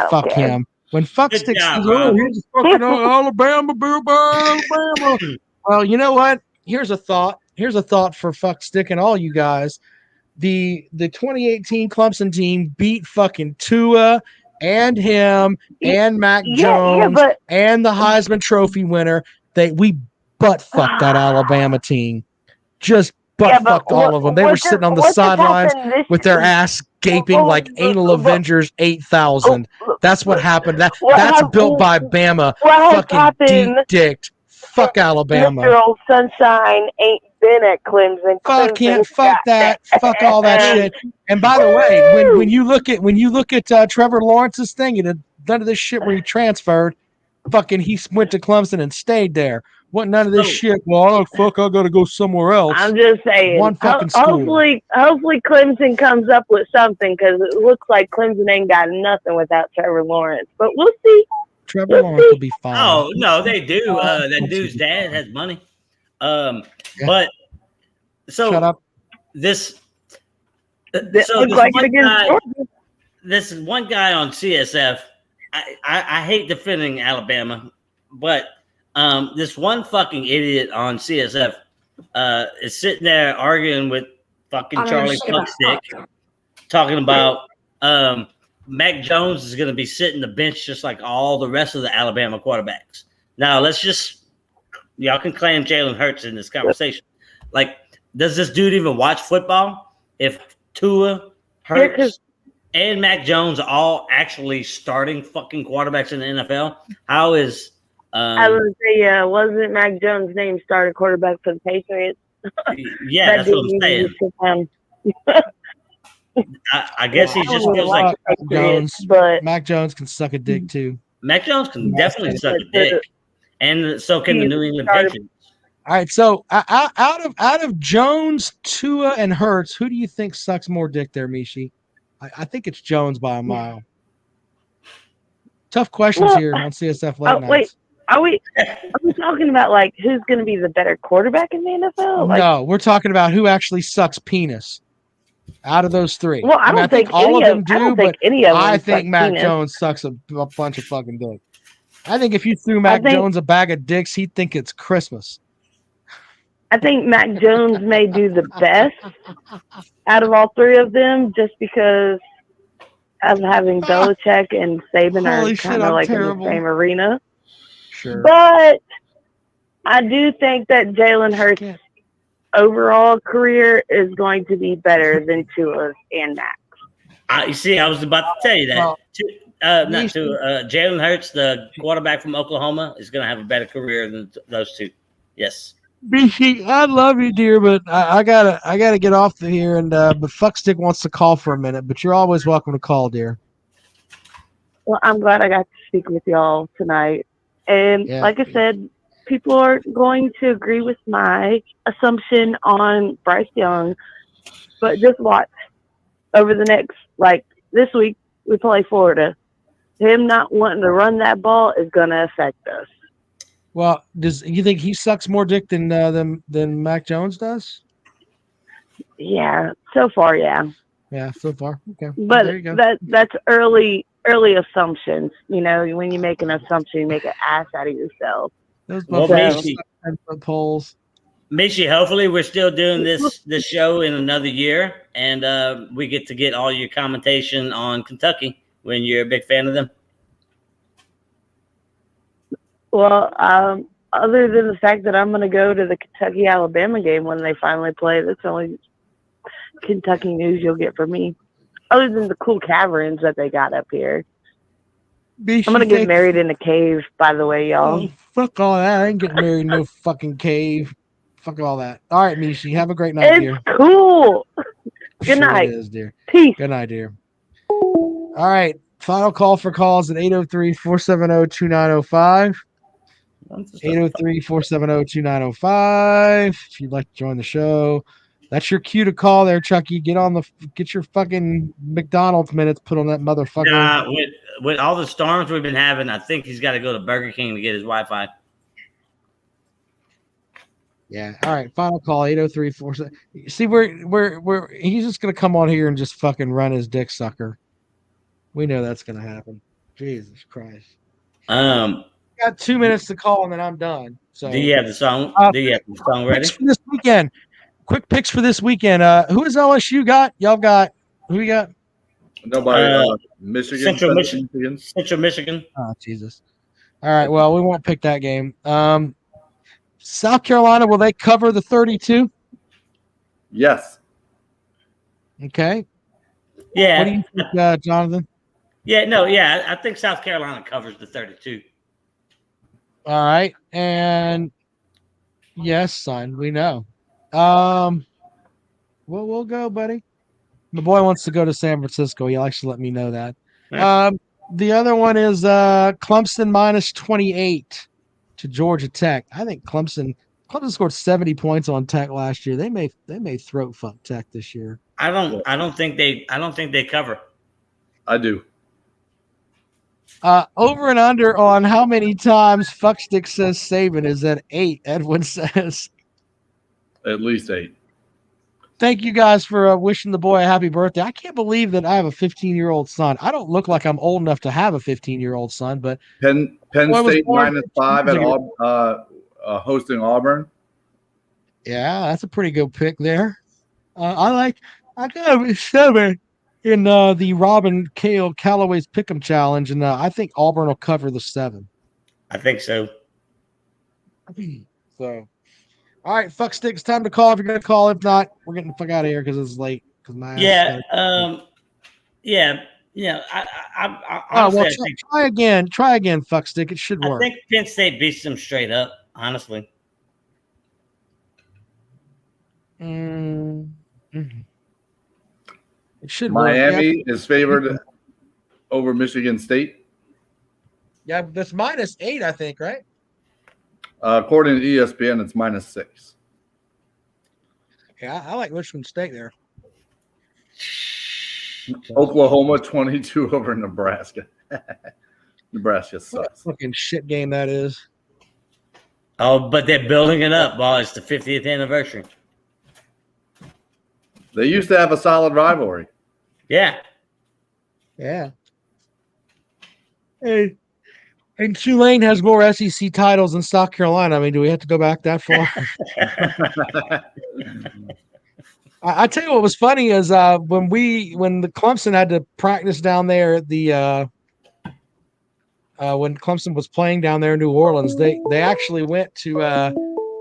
fuck him. When Fuckstick says, he's fucking Alabama, Alabama. Well, you know what? Here's a thought. Here's a thought for Fuckstick and all you guys. The 2018 Clemson team beat fucking Tua and him and Mac Jones and the Heisman Trophy winner. We butt fucked that Alabama team. Just butt fucked all of them. They were sitting on the sidelines with their ass gaping like Anal Avengers 8000. That's what happened. That's built by Bama. Fucking deep-dicked. Fuck Alabama. Mr. Sunshine ain't been at Clemson. Fuck him. Fuck that. Fuck all that shit. And by the way, when you look at Trevor Lawrence's thing, he did none of this shit where he transferred. Fucking he went to Clemson and stayed there. What none of this shit? Well, I gotta go somewhere else. I'm just saying. One fucking school. Hopefully Clemson comes up with something because it looks like Clemson ain't got nothing without Trevor Lawrence. But we'll see. Trevor Lawrence will be fine. Oh no, they do. That dude's dad has money. But so shut up. This one guy on CSF. I hate defending Alabama, but this one fucking idiot on CSF is sitting there arguing with fucking Charlie Fuckstick talking about Mac Jones is going to be sitting the bench just like all the rest of the Alabama quarterbacks. Now, y'all can claim Jalen Hurts in this conversation. Like, does this dude even watch football? If Tua, Hurts, and Mac Jones are all actually starting fucking quarterbacks in the NFL, how is I would say, wasn't Mac Jones' name starting quarterback for the Patriots? Yeah, that's what I'm saying. I guess he just feels like Mac Jones can suck a dick too. Mac Jones can definitely suck a dick, and so can the New England Patriots. All right, so out of Jones, Tua, and Hurts, who do you think sucks more dick there, Mishi? I think it's Jones by a mile. Tough questions here on CSF Late Nights. Wait, are we talking about like who's going to be the better quarterback in the NFL? No, we're talking about who actually sucks penis out of those three. Well, I don't think all of them do, but I think Mac penis. Jones sucks a bunch of fucking dick. I think if you threw Mac Jones a bag of dicks, he'd think it's Christmas. I think Mac Jones may do the best out of all three of them just because of having Belichick and Saban are kind of like terrible. In the same arena. Sure. But I do think that Jalen Hurts' overall career is going to be better than Tua's and Max. You see, I was about to tell you that. Jalen Hurts, the quarterback from Oklahoma, is going to have a better career than those two. Yes. BC, I love you, dear, but I gotta get off here. And but Fuckstick wants to call for a minute, but you're always welcome to call, dear. Well, I'm glad I got to speak with y'all tonight. And like I said, people are going to agree with my assumption on Bryce Young, but just watch over the next, like this week, we play Florida. Him not wanting to run that ball is going to affect us. Well, does you think he sucks more dick than Mac Jones does? Yeah, so far, yeah. Yeah, so far. Okay. But there you go. that's early assumptions. You know, when you make an assumption, you make an ass out of yourself. Well, Mishi, hopefully we're still doing this show in another year, and we get to get all your commentation on Kentucky when you're a big fan of them. Well, other than the fact that I'm going to go to the Kentucky-Alabama game when they finally play, that's the only Kentucky news you'll get from me. Other than the cool caverns that they got up here. I'm going to get married in a cave, by the way, y'all. Oh, fuck all that. I ain't getting married in no fucking cave. Fuck all that. All right, Mishi. Have a great night, dear. It's cool. Good night. It is, dear. Peace. Good night, dear. All right. Final call for calls at 803-470-2905. 803-470-2905. If you'd like to join the show, that's your cue to call there, Chucky. Get your fucking McDonald's minutes put on that motherfucker. Nah, with all the storms we've been having, I think he's got to go to Burger King to get his Wi-Fi. Yeah. All right. Final call 803-470. See, we're he's just gonna come on here and just fucking run his dick sucker. We know that's gonna happen. Jesus Christ. Got 2 minutes to call and then I'm done. So do you have the song? Do you have the song ready? Picks for this weekend. Quick picks for this weekend. Who does LSU got? Y'all got who you got? Nobody. Michigan. Central Michigan. Oh, Jesus. All right. Well, we won't pick that game. South Carolina, will they cover the 32? Yes. Okay. Yeah. What do you think, Jonathan? Yeah, I think South Carolina covers the 32. All right. And yes, son, we know. Well, we'll go, buddy. My boy wants to go to San Francisco. He likes to let me know that. Yeah. The other one is Clemson minus 28 to Georgia Tech. I think Clemson scored 70 points on Tech last year. They may throat fuck Tech this year. I don't think they cover. I do. Over and under on how many times Fuckstick says Saban is at 8, Edwin says. At least 8. Thank you guys for wishing the boy a happy birthday. I can't believe that I have a 15-year-old son. I don't look like I'm old enough to have a 15-year-old son, but Penn State -5 at hosting Auburn. Yeah, that's a pretty good pick there. I got a 7 in the Robin Cale Callaway's Pick'em Challenge, and I think Auburn will cover the 7. I think so. So, all right, fuck stick. It's time to call if you're gonna call. If not, we're getting the fuck out of here because it's late. Because my ass Yeah. gotta- Yeah. I Oh, honestly, well, I think try again. Try again, fuck stick. It should work. I think Penn State beats them straight up. Honestly. Mhm. It should work. Miami is favored over Michigan State. Yeah, that's -8, I think, right? According to ESPN, it's -6. Yeah, I like Michigan State there. Oklahoma 22 over Nebraska. Nebraska sucks. What a fucking shit game that is. Oh, but they're building it up. Well, it's the 50th anniversary. They used to have a solid rivalry. Yeah. Yeah. Hey, and Tulane has more SEC titles than South Carolina. I mean, do we have to go back that far? I tell you what was funny is when the Clemson had to practice down there at the when Clemson was playing down there in New Orleans, they actually went to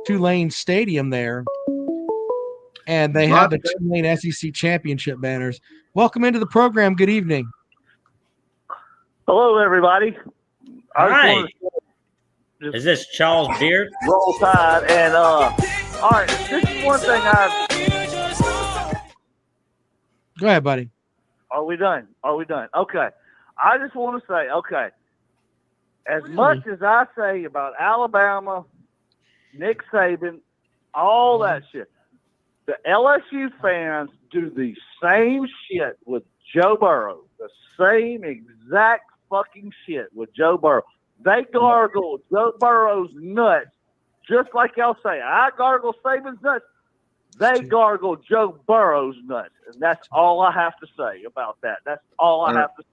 Tulane Stadium there, and they had the Tulane SEC championship banners. Welcome into the program. Good evening. Hello, everybody. Hi. Is this Charles Beard? Roll Tide, and all right, this is one thing Go ahead, buddy. Are we done? Okay. I just want to say, okay, as much as I say about Alabama, Nick Saban, all that shit, the LSU fans do the same shit with Joe Burrow. The same exact fucking shit with Joe Burrow. They gargle Joe Burrow's nuts just like y'all say. I gargle Saban's nuts. They gargle Joe Burrow's nuts. And that's all I have to say about that. That's all I have to say.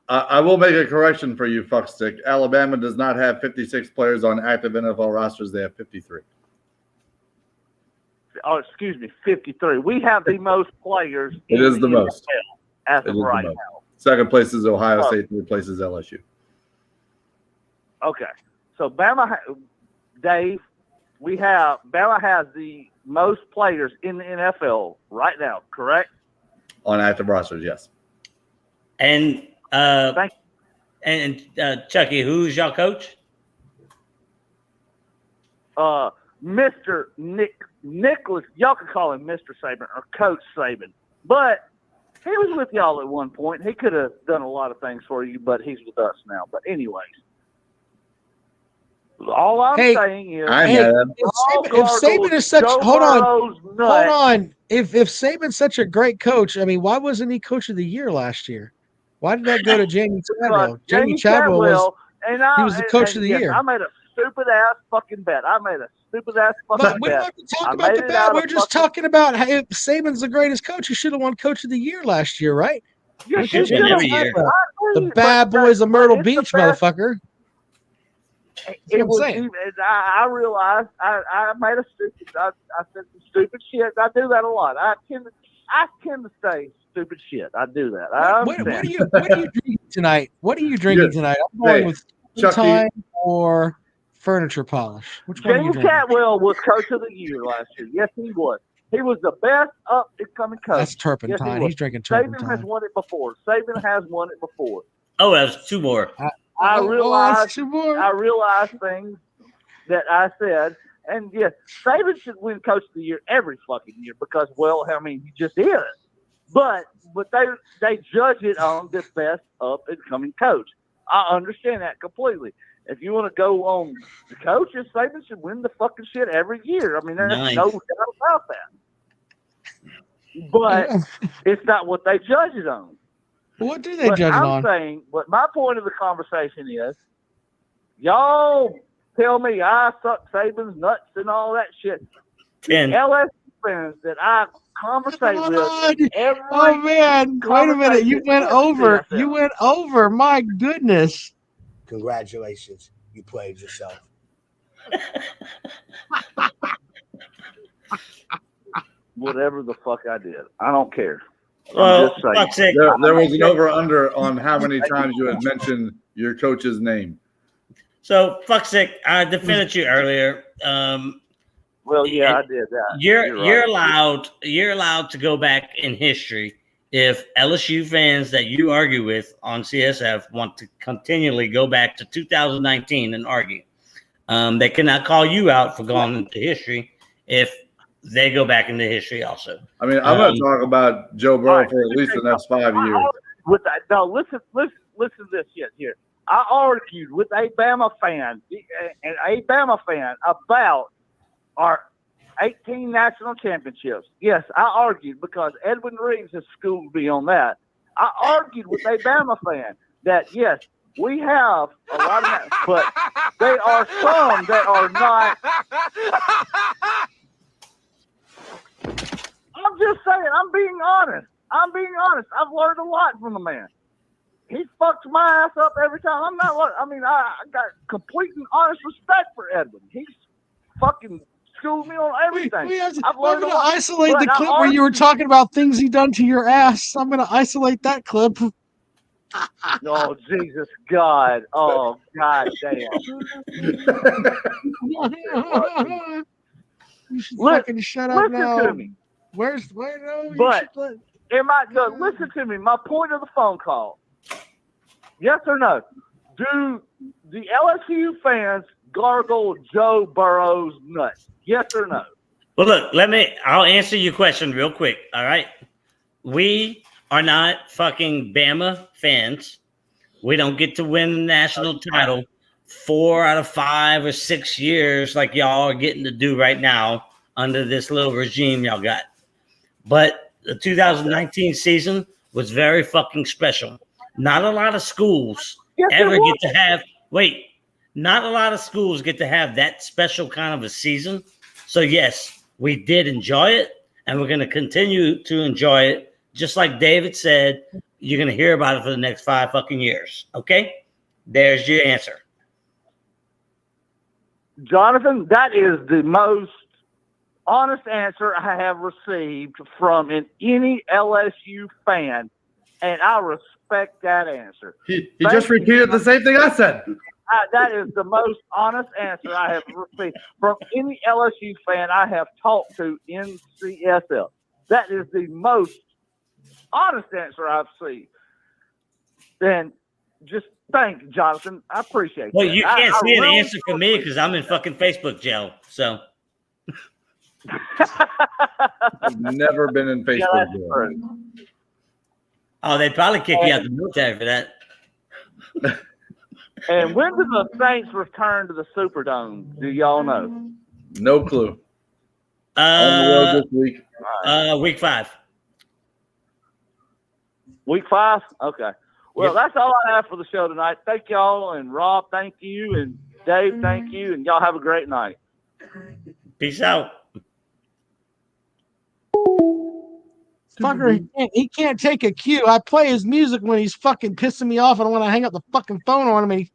I will make a correction for you, fuckstick. Alabama does not have 56 players on active NFL rosters. They have 53. Oh, excuse me, 53. We have the most players. It is the most. As of right now. Second place is Ohio State. Third place is LSU. Okay. So Bama, Dave, Bama has the most players in the NFL right now, correct? On active rosters, yes. And Chucky, who's your coach? Mr. Nicholas, y'all can call him Mr. Saban or Coach Saban, but he was with y'all at one point. He could have done a lot of things for you, but he's with us now. But anyways, all I'm saying is, if Saban is such, hold on. If Saban's such a great coach, I mean, why wasn't he Coach of the Year last year? Why did that go to Jamie Chadwell? Jamie Chadwell was the Coach of the Year. I made a stupid ass fucking bet. But we don't have to talk about the bet. We're just talking about how if Saban's the greatest coach, he should have won Coach of the Year last year, right? Yeah, he should have every year. The bad boys of Myrtle Beach, motherfucker. It was. I realized I made a stupid. I said some stupid shit. I do that a lot. I tend to say stupid shit. I do that. What are you drinking tonight? What are you drinking tonight? I'm going with time or furniture polish. Which one are you James drinking? Catwell was Coach of the Year last year. Yes, he was. He was the best up and coming coach. That's turpentine. Yes, He's drinking Saban turpentine. has won it before. Saban has won it before. Oh, that was two more. I realized things that I said, and yes, Saban should win Coach of the Year every fucking year because, well, I mean, he just is. But they judge it on the best up and coming coach. I understand that completely. If you want to go on the coaches, Saban should win the fucking shit every year. I mean, there's no doubt about that. But it's not what they judge it on. What do they judge it on? I'm saying, but my point of the conversation is, y'all tell me I suck Saban's nuts and all that shit. LSU fans that I conversate with every oh man, wait a minute. You went over. You went over. My goodness. Congratulations. You played yourself. whatever the fuck I did. I don't care. Well, I'm just saying. fuck's sake. There was an over-under on how many times you had mentioned your coach's name. So, fuck's sake, I defended you earlier. Well, yeah, I did that. You're allowed to go back in history if LSU fans that you argue with on CSF want to continually go back to 2019 and argue. They cannot call you out for going into history if they go back into history also. I mean, I'm going to talk about Joe Burrow for at least the next 5 years. With that, no, listen to this shit here. I argued with a Bama fan about our 18 national championships. Yes, I argued because Edwin Reeves has schooled me on that. I argued with a Bama fan that, yes, we have a lot of that, but there are some that are not. I'm just saying, I'm being honest. I've learned a lot from the man. He fucks my ass up every time. I got complete and honest respect for Edwin. He's fucking schooled me on everything. I'm going to isolate the clip where you were talking about things he done to your ass. I'm going to isolate that clip. Oh, Jesus God. Oh, God damn. You should fucking shut up now. Listen to me. Listen to me. My point of the phone call. Yes or no? Do the LSU fans gargle Joe Burrow's nuts? Yes or no? Well, look, I'll answer your question real quick. All right. We are not fucking Bama fans. We don't get to win the national title 4 out of 5 or 6 years like y'all are getting to do right now under this little regime y'all got. But the 2019 season was very fucking special. Not a lot of schools ever get to have not a lot of schools get to have that special kind of a season. So yes, we did enjoy it, and we're going to continue to enjoy it. Just like David said, you're going to hear about it for the next 5 fucking years. Okay? There's your answer. Jonathan, that is the most honest answer I have received from any LSU fan, and I respect that answer. He just repeated the same thing I said. That is the most honest answer I have received from any LSU fan I have talked to in CSL. That is the most honest answer I've seen. And just thank you, Jonathan. I appreciate it. Well, you can't see an answer from me because I'm in fucking Facebook jail. So I've never been in Facebook jail. Oh, they'd probably kick you out of the military for that. And when do the Saints return to the Superdome? Do y'all know? No clue. On the road this week. Week 5. Week 5? Okay. Well, that's all I have for the show tonight. Thank y'all, and Rob, thank you, and Dave, thank you, and y'all have a great night. Peace out. Fucker, he can't take a cue. I play his music when he's fucking pissing me off, and I want to hang up the fucking phone on him, and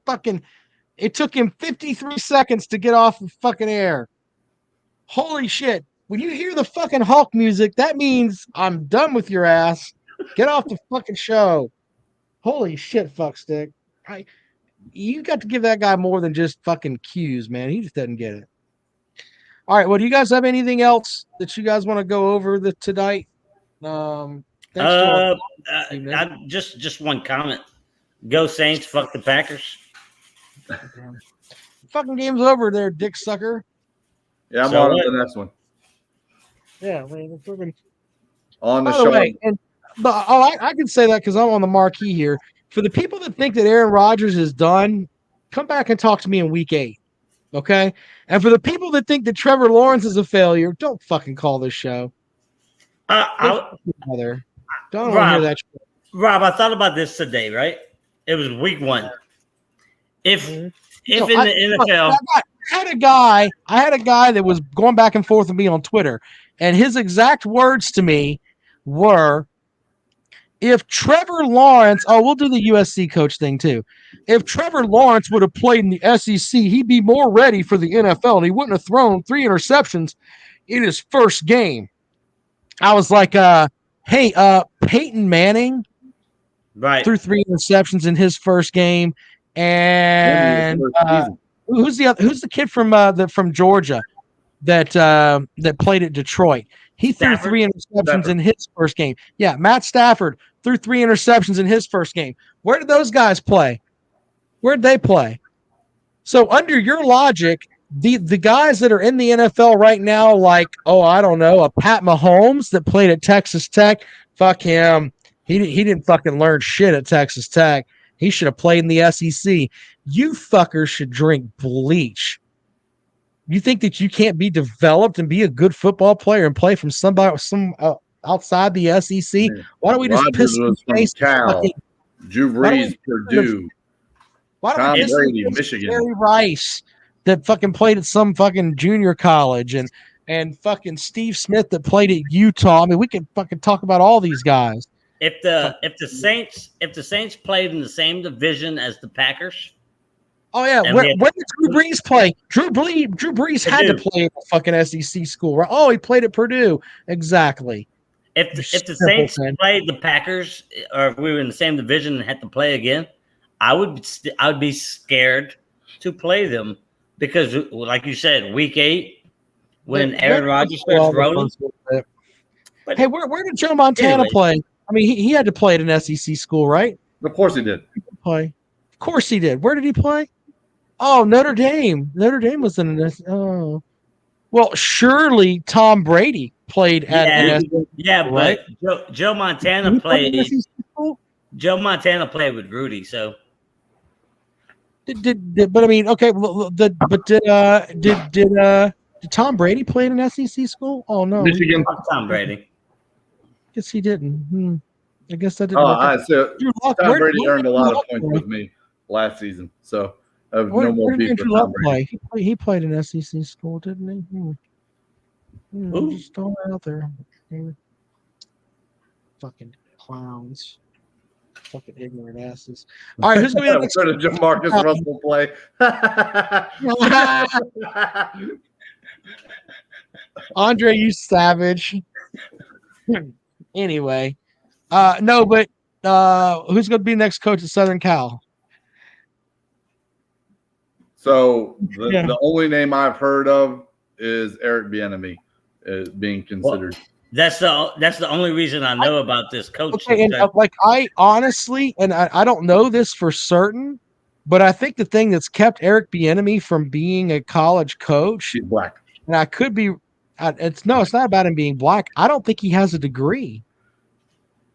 it took him 53 seconds to get off the fucking air. Holy shit. When you hear the fucking Hulk music, that means I'm done with your ass. Get off the fucking show. Holy shit, fuckstick. You got to give that guy more than just fucking cues, man. He just doesn't get it. All right, well, do you guys have anything else that you guys want to go over tonight? Just one comment. Go Saints, fuck the Packers. Fucking game's over there, dick sucker. Yeah, I'm on to the next one. Yeah, man. On the By show. the way, I can say that because I'm on the marquee here. For the people that think that Aaron Rodgers is done, come back and talk to me in week 8. Okay? And for the people that think that Trevor Lawrence is a failure, don't fucking call this show. Don't want to hear that shit. Rob, I thought about this today, right? It was week 1. If in the NFL, I had a guy that was going back and forth with me on Twitter, and his exact words to me were, if Trevor Lawrence, we'll do the USC coach thing too. If Trevor Lawrence would have played in the SEC, he'd be more ready for the NFL, and he wouldn't have thrown 3 interceptions in his first game. I was like, hey, Peyton Manning threw 3 interceptions in his first game, and who's the kid from Georgia that played at Detroit? He threw 3 interceptions in his first game. Yeah, Matt Stafford threw 3 interceptions in his first game. Where did those guys play? Where'd they play? So under your logic, the guys that are in the NFL right now, like, I don't know, a Pat Mahomes that played at Texas Tech, fuck him. He didn't fucking learn shit at Texas Tech. He should have played in the SEC. You fuckers should drink bleach. You think that you can't be developed and be a good football player and play from outside the SEC? Why don't we just piss in face? Cal, Drew Brees, Purdue, Tom Brady, Michigan, Jerry Rice that fucking played at some fucking junior college, and fucking Steve Smith that played at Utah. I mean, we can fucking talk about all these guys. If the Saints played in the same division as the Packers. Oh yeah, when did Drew Brees play? Drew Brees had to play at a fucking SEC school, right? Oh, he played at Purdue. Exactly. If the Saints played the Packers, or if we were in the same division and had to play again, I would be scared to play them because, like you said, week 8 when Aaron Rodgers starts rolling. Hey, where did Joe Montana play? I mean, he had to play at an SEC school, right? Of course he did. Of course he did. Where did he play? Oh, Notre Dame. Notre Dame was in this. Oh, well, surely Tom Brady played at but Joe Montana played. Joe Montana played with Rudy, so. But I mean, okay. Did Tom Brady play in an SEC school? Oh no, Michigan. Tom Brady. Guess he didn't. I guess that didn't. Tom Brady earned a lot of points with me last season, so. Where did Andrew Luck play? He played in SEC school, didn't he? Just throw it out there. Fucking clowns. Fucking ignorant asses. All right, who's going to be next? Where did Jamarcus Russell play? Andre, you savage. Anyway. No, but who's going to be next coach at Southern Cal? So the only name I've heard of is Eric Bieniemy is being considered. Well, that's the only reason I know about this coach. Okay, and I honestly, and I don't know this for certain, but I think the thing that's kept Eric Bieniemy from being a college coach, he's black, and I could be. It's not about him being black. I don't think he has a degree.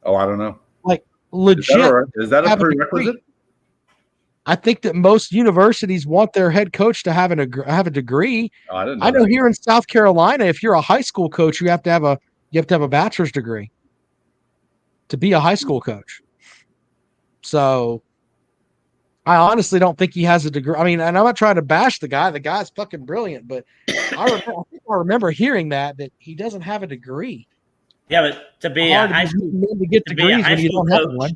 Oh, I don't know. Like legit, is that a prerequisite? I think that most universities want their head coach to have a degree. Oh, I know here in South Carolina, if you're a high school coach, you have to have a bachelor's degree to be a high school coach. So I honestly don't think he has a degree. I mean, and I'm not trying to bash the guy. The guy's fucking brilliant, but I remember hearing that he doesn't have a degree. Yeah, but to be a high school coach,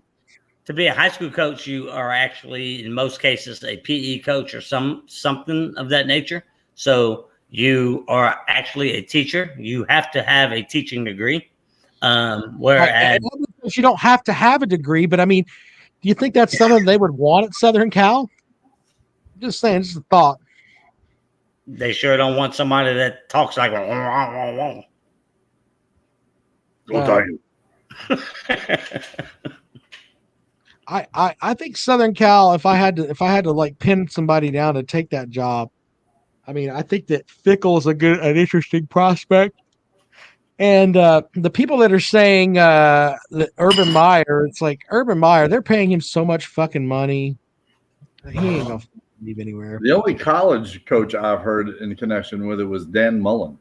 to be a high school coach, you are actually, in most cases, a PE coach or something of that nature. So you are actually a teacher. You have to have a teaching degree. Whereas you don't have to have a degree, but I mean, do you think that's something they would want at Southern Cal? Just saying, just a thought. They sure don't want somebody that talks like I think Southern Cal, if I had to like pin somebody down to take that job, I mean, I think that Fickle is an interesting prospect. And the people that are saying that Urban Meyer, it's like Urban Meyer, they're paying him so much fucking money. He ain't gonna leave anywhere. The only college coach I've heard in connection with it was Dan Mullen.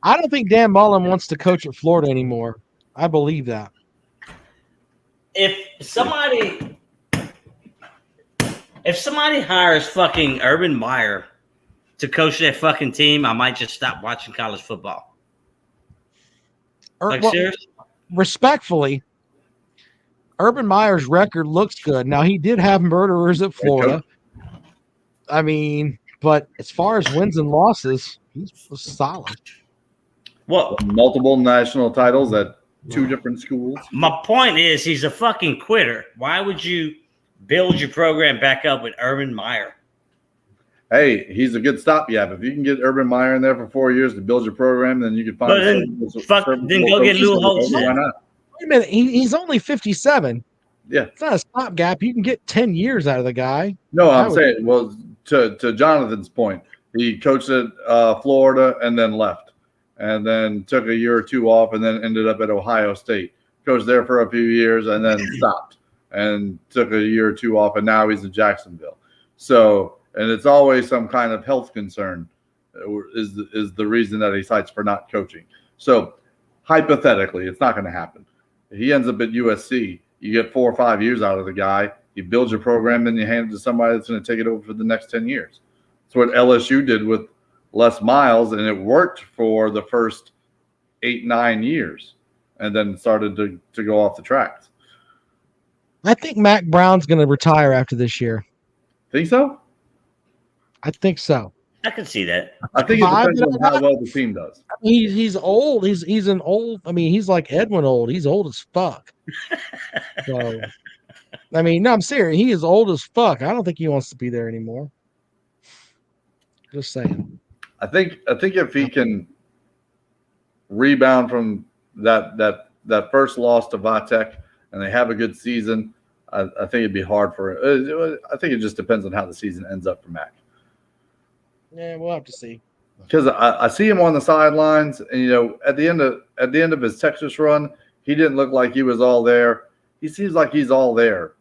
I don't think Dan Mullen wants to coach at Florida anymore. I believe that. If somebody hires fucking Urban Meyer to coach their fucking team, I might just stop watching college football. Seriously? Respectfully, Urban Meyer's record looks good. Now, he did have murderers at Florida. I mean, but as far as wins and losses, he was solid. Well, multiple national titles at 2 different schools. My point is, he's a fucking quitter. Why would you build your program back up with Urban Meyer? Hey, he's a good stopgap. If you can get Urban Meyer in there for 4 years to build your program, then you can find. Then go get Lou Holtz. Why not? Wait a minute, he's only 57. Yeah, it's not a stopgap. You can get 10 years out of the guy. No, I'm saying, well, to Jonathan's point, he coached at Florida and then left, and then took a year or 2 off, and then ended up at Ohio State. Coached there for a few years and then stopped, and took a year or 2 off, and now he's in Jacksonville. So. And it's always some kind of health concern is the reason that he cites for not coaching. So hypothetically, it's not going to happen. If he ends up at USC, you get 4 or 5 years out of the guy. You build your program, then you hand it to somebody that's going to take it over for the next 10 years. That's what LSU did with Les Miles, and it worked for the first 8-9 years, and then started to go off the tracks. I think Mac Brown's going to retire after this year. Think so? I think so. I can see that. I think it depends on how well the team does. He's old. He's an old. I mean, he's like Edwin old. He's old as fuck. So, I mean, no, I'm serious. He is old as fuck. I don't think he wants to be there anymore. Just saying. I think if he can rebound from that first loss to Vitek and they have a good season, I think it'd be hard for it. I think it just depends on how the season ends up for Mac. Yeah, we'll have to see. Because I see him on the sidelines, and at the end of his Texas run, he didn't look like he was all there. He seems like he's all there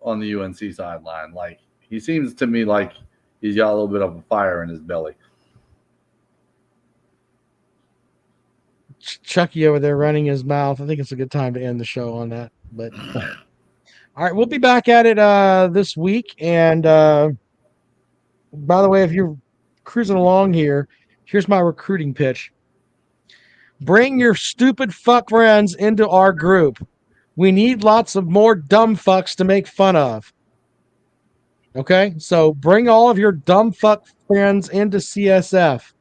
on the UNC sideline. Like he seems to me like he's got a little bit of a fire in his belly. Chucky over there running his mouth. I think it's a good time to end the show on that. But all right, we'll be back at it this week. And by the way, if you're cruising along here, here's my recruiting pitch. Bring your stupid fuck friends into our group. We need lots of more dumb fucks to make fun of. Okay? So bring all of your dumb fuck friends into CSF.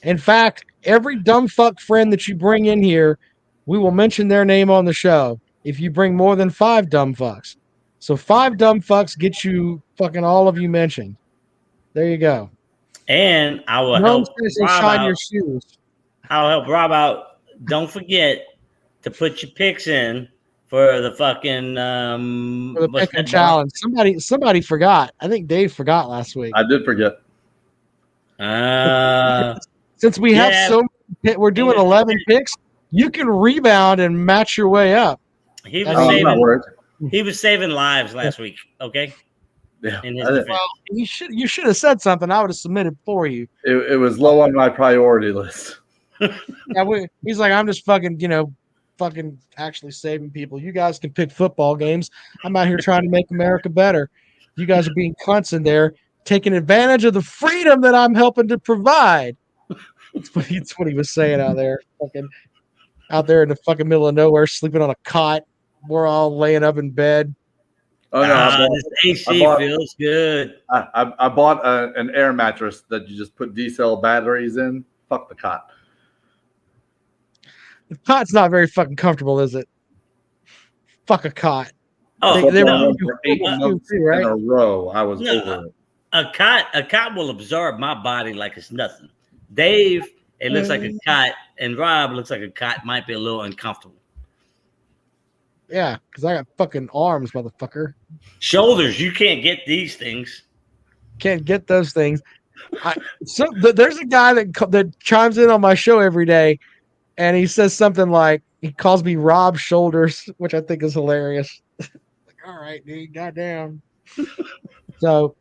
In fact, every dumb fuck friend that you bring in here, we will mention their name on the show if you bring more than 5 dumb fucks. So 5 dumb fucks get you fucking all of you mentioned. There you go. And I will help Rob shine out. your shoes. I'll help Rob out. Don't forget to put your picks in for the fucking For the picking challenge. Somebody forgot. I think Dave forgot last week. I did forget. Since we have we're doing 11 picks, you can rebound and match your way up. He was saving lives last week. Okay. Yeah. Well, you should have said something. I would have submitted for you. It was low on my priority list. He's like, I'm just fucking actually saving people. You guys can pick football games. I'm out here trying to make America better. You guys are being cunts in there, taking advantage of the freedom that I'm helping to provide. That's what he was saying out there. Fucking out there in the fucking middle of nowhere, sleeping on a cot. We're all laying up in bed. Oh no! This AC feels good. I bought an air mattress that you just put D-cell batteries in. Fuck the cot. The cot's not very fucking comfortable, is it? Fuck a cot. Oh, they were for 8 months in a row. I was over it. A cot will absorb my body like it's nothing. Dave, it looks like a cot, and Rob looks like a cot. Might be a little uncomfortable. Yeah, because I got fucking arms, motherfucker. Shoulders, you can't get these things. Can't get those things. There's a guy that chimes in on my show every day, and he says something like, he calls me Rob Shoulders, which I think is hilarious. Like, all right, dude, goddamn. So,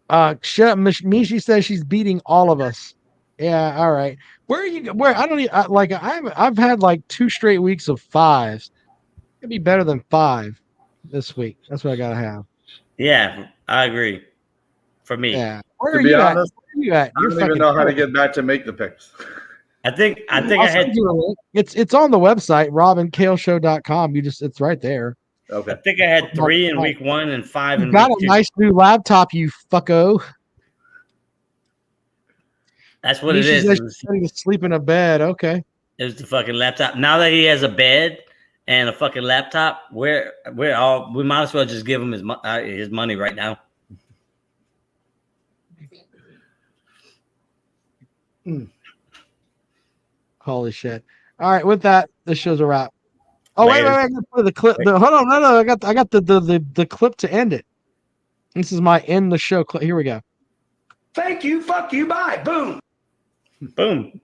Mishi says she's beating all of us. Yeah, all right. Where are you? Where I don't even, like. I've had like 2 straight weeks of 5s. It'd be better than 5 this week. That's what I gotta have. Yeah, I agree. For me, yeah. To be honest, I don't even know how to get back to make the picks. I think I had. It's on the website, robandkaleshow.com. It's right there. Okay. I think I had 3 in week 1 and 5 in week 2. Got a nice new laptop, you fucko. That's what it is. He's ready to sleep in a bed. Okay. It was the fucking laptop. Now that he has a bed and a fucking laptop, we might as well just give him his money right now. Holy shit! All right, with that, this show's a wrap. Oh wait, I gotta play the clip. Hold on, no, I got the clip to end it. This is my end the show clip. Here we go. Thank you. Fuck you. Bye. Boom. Boom.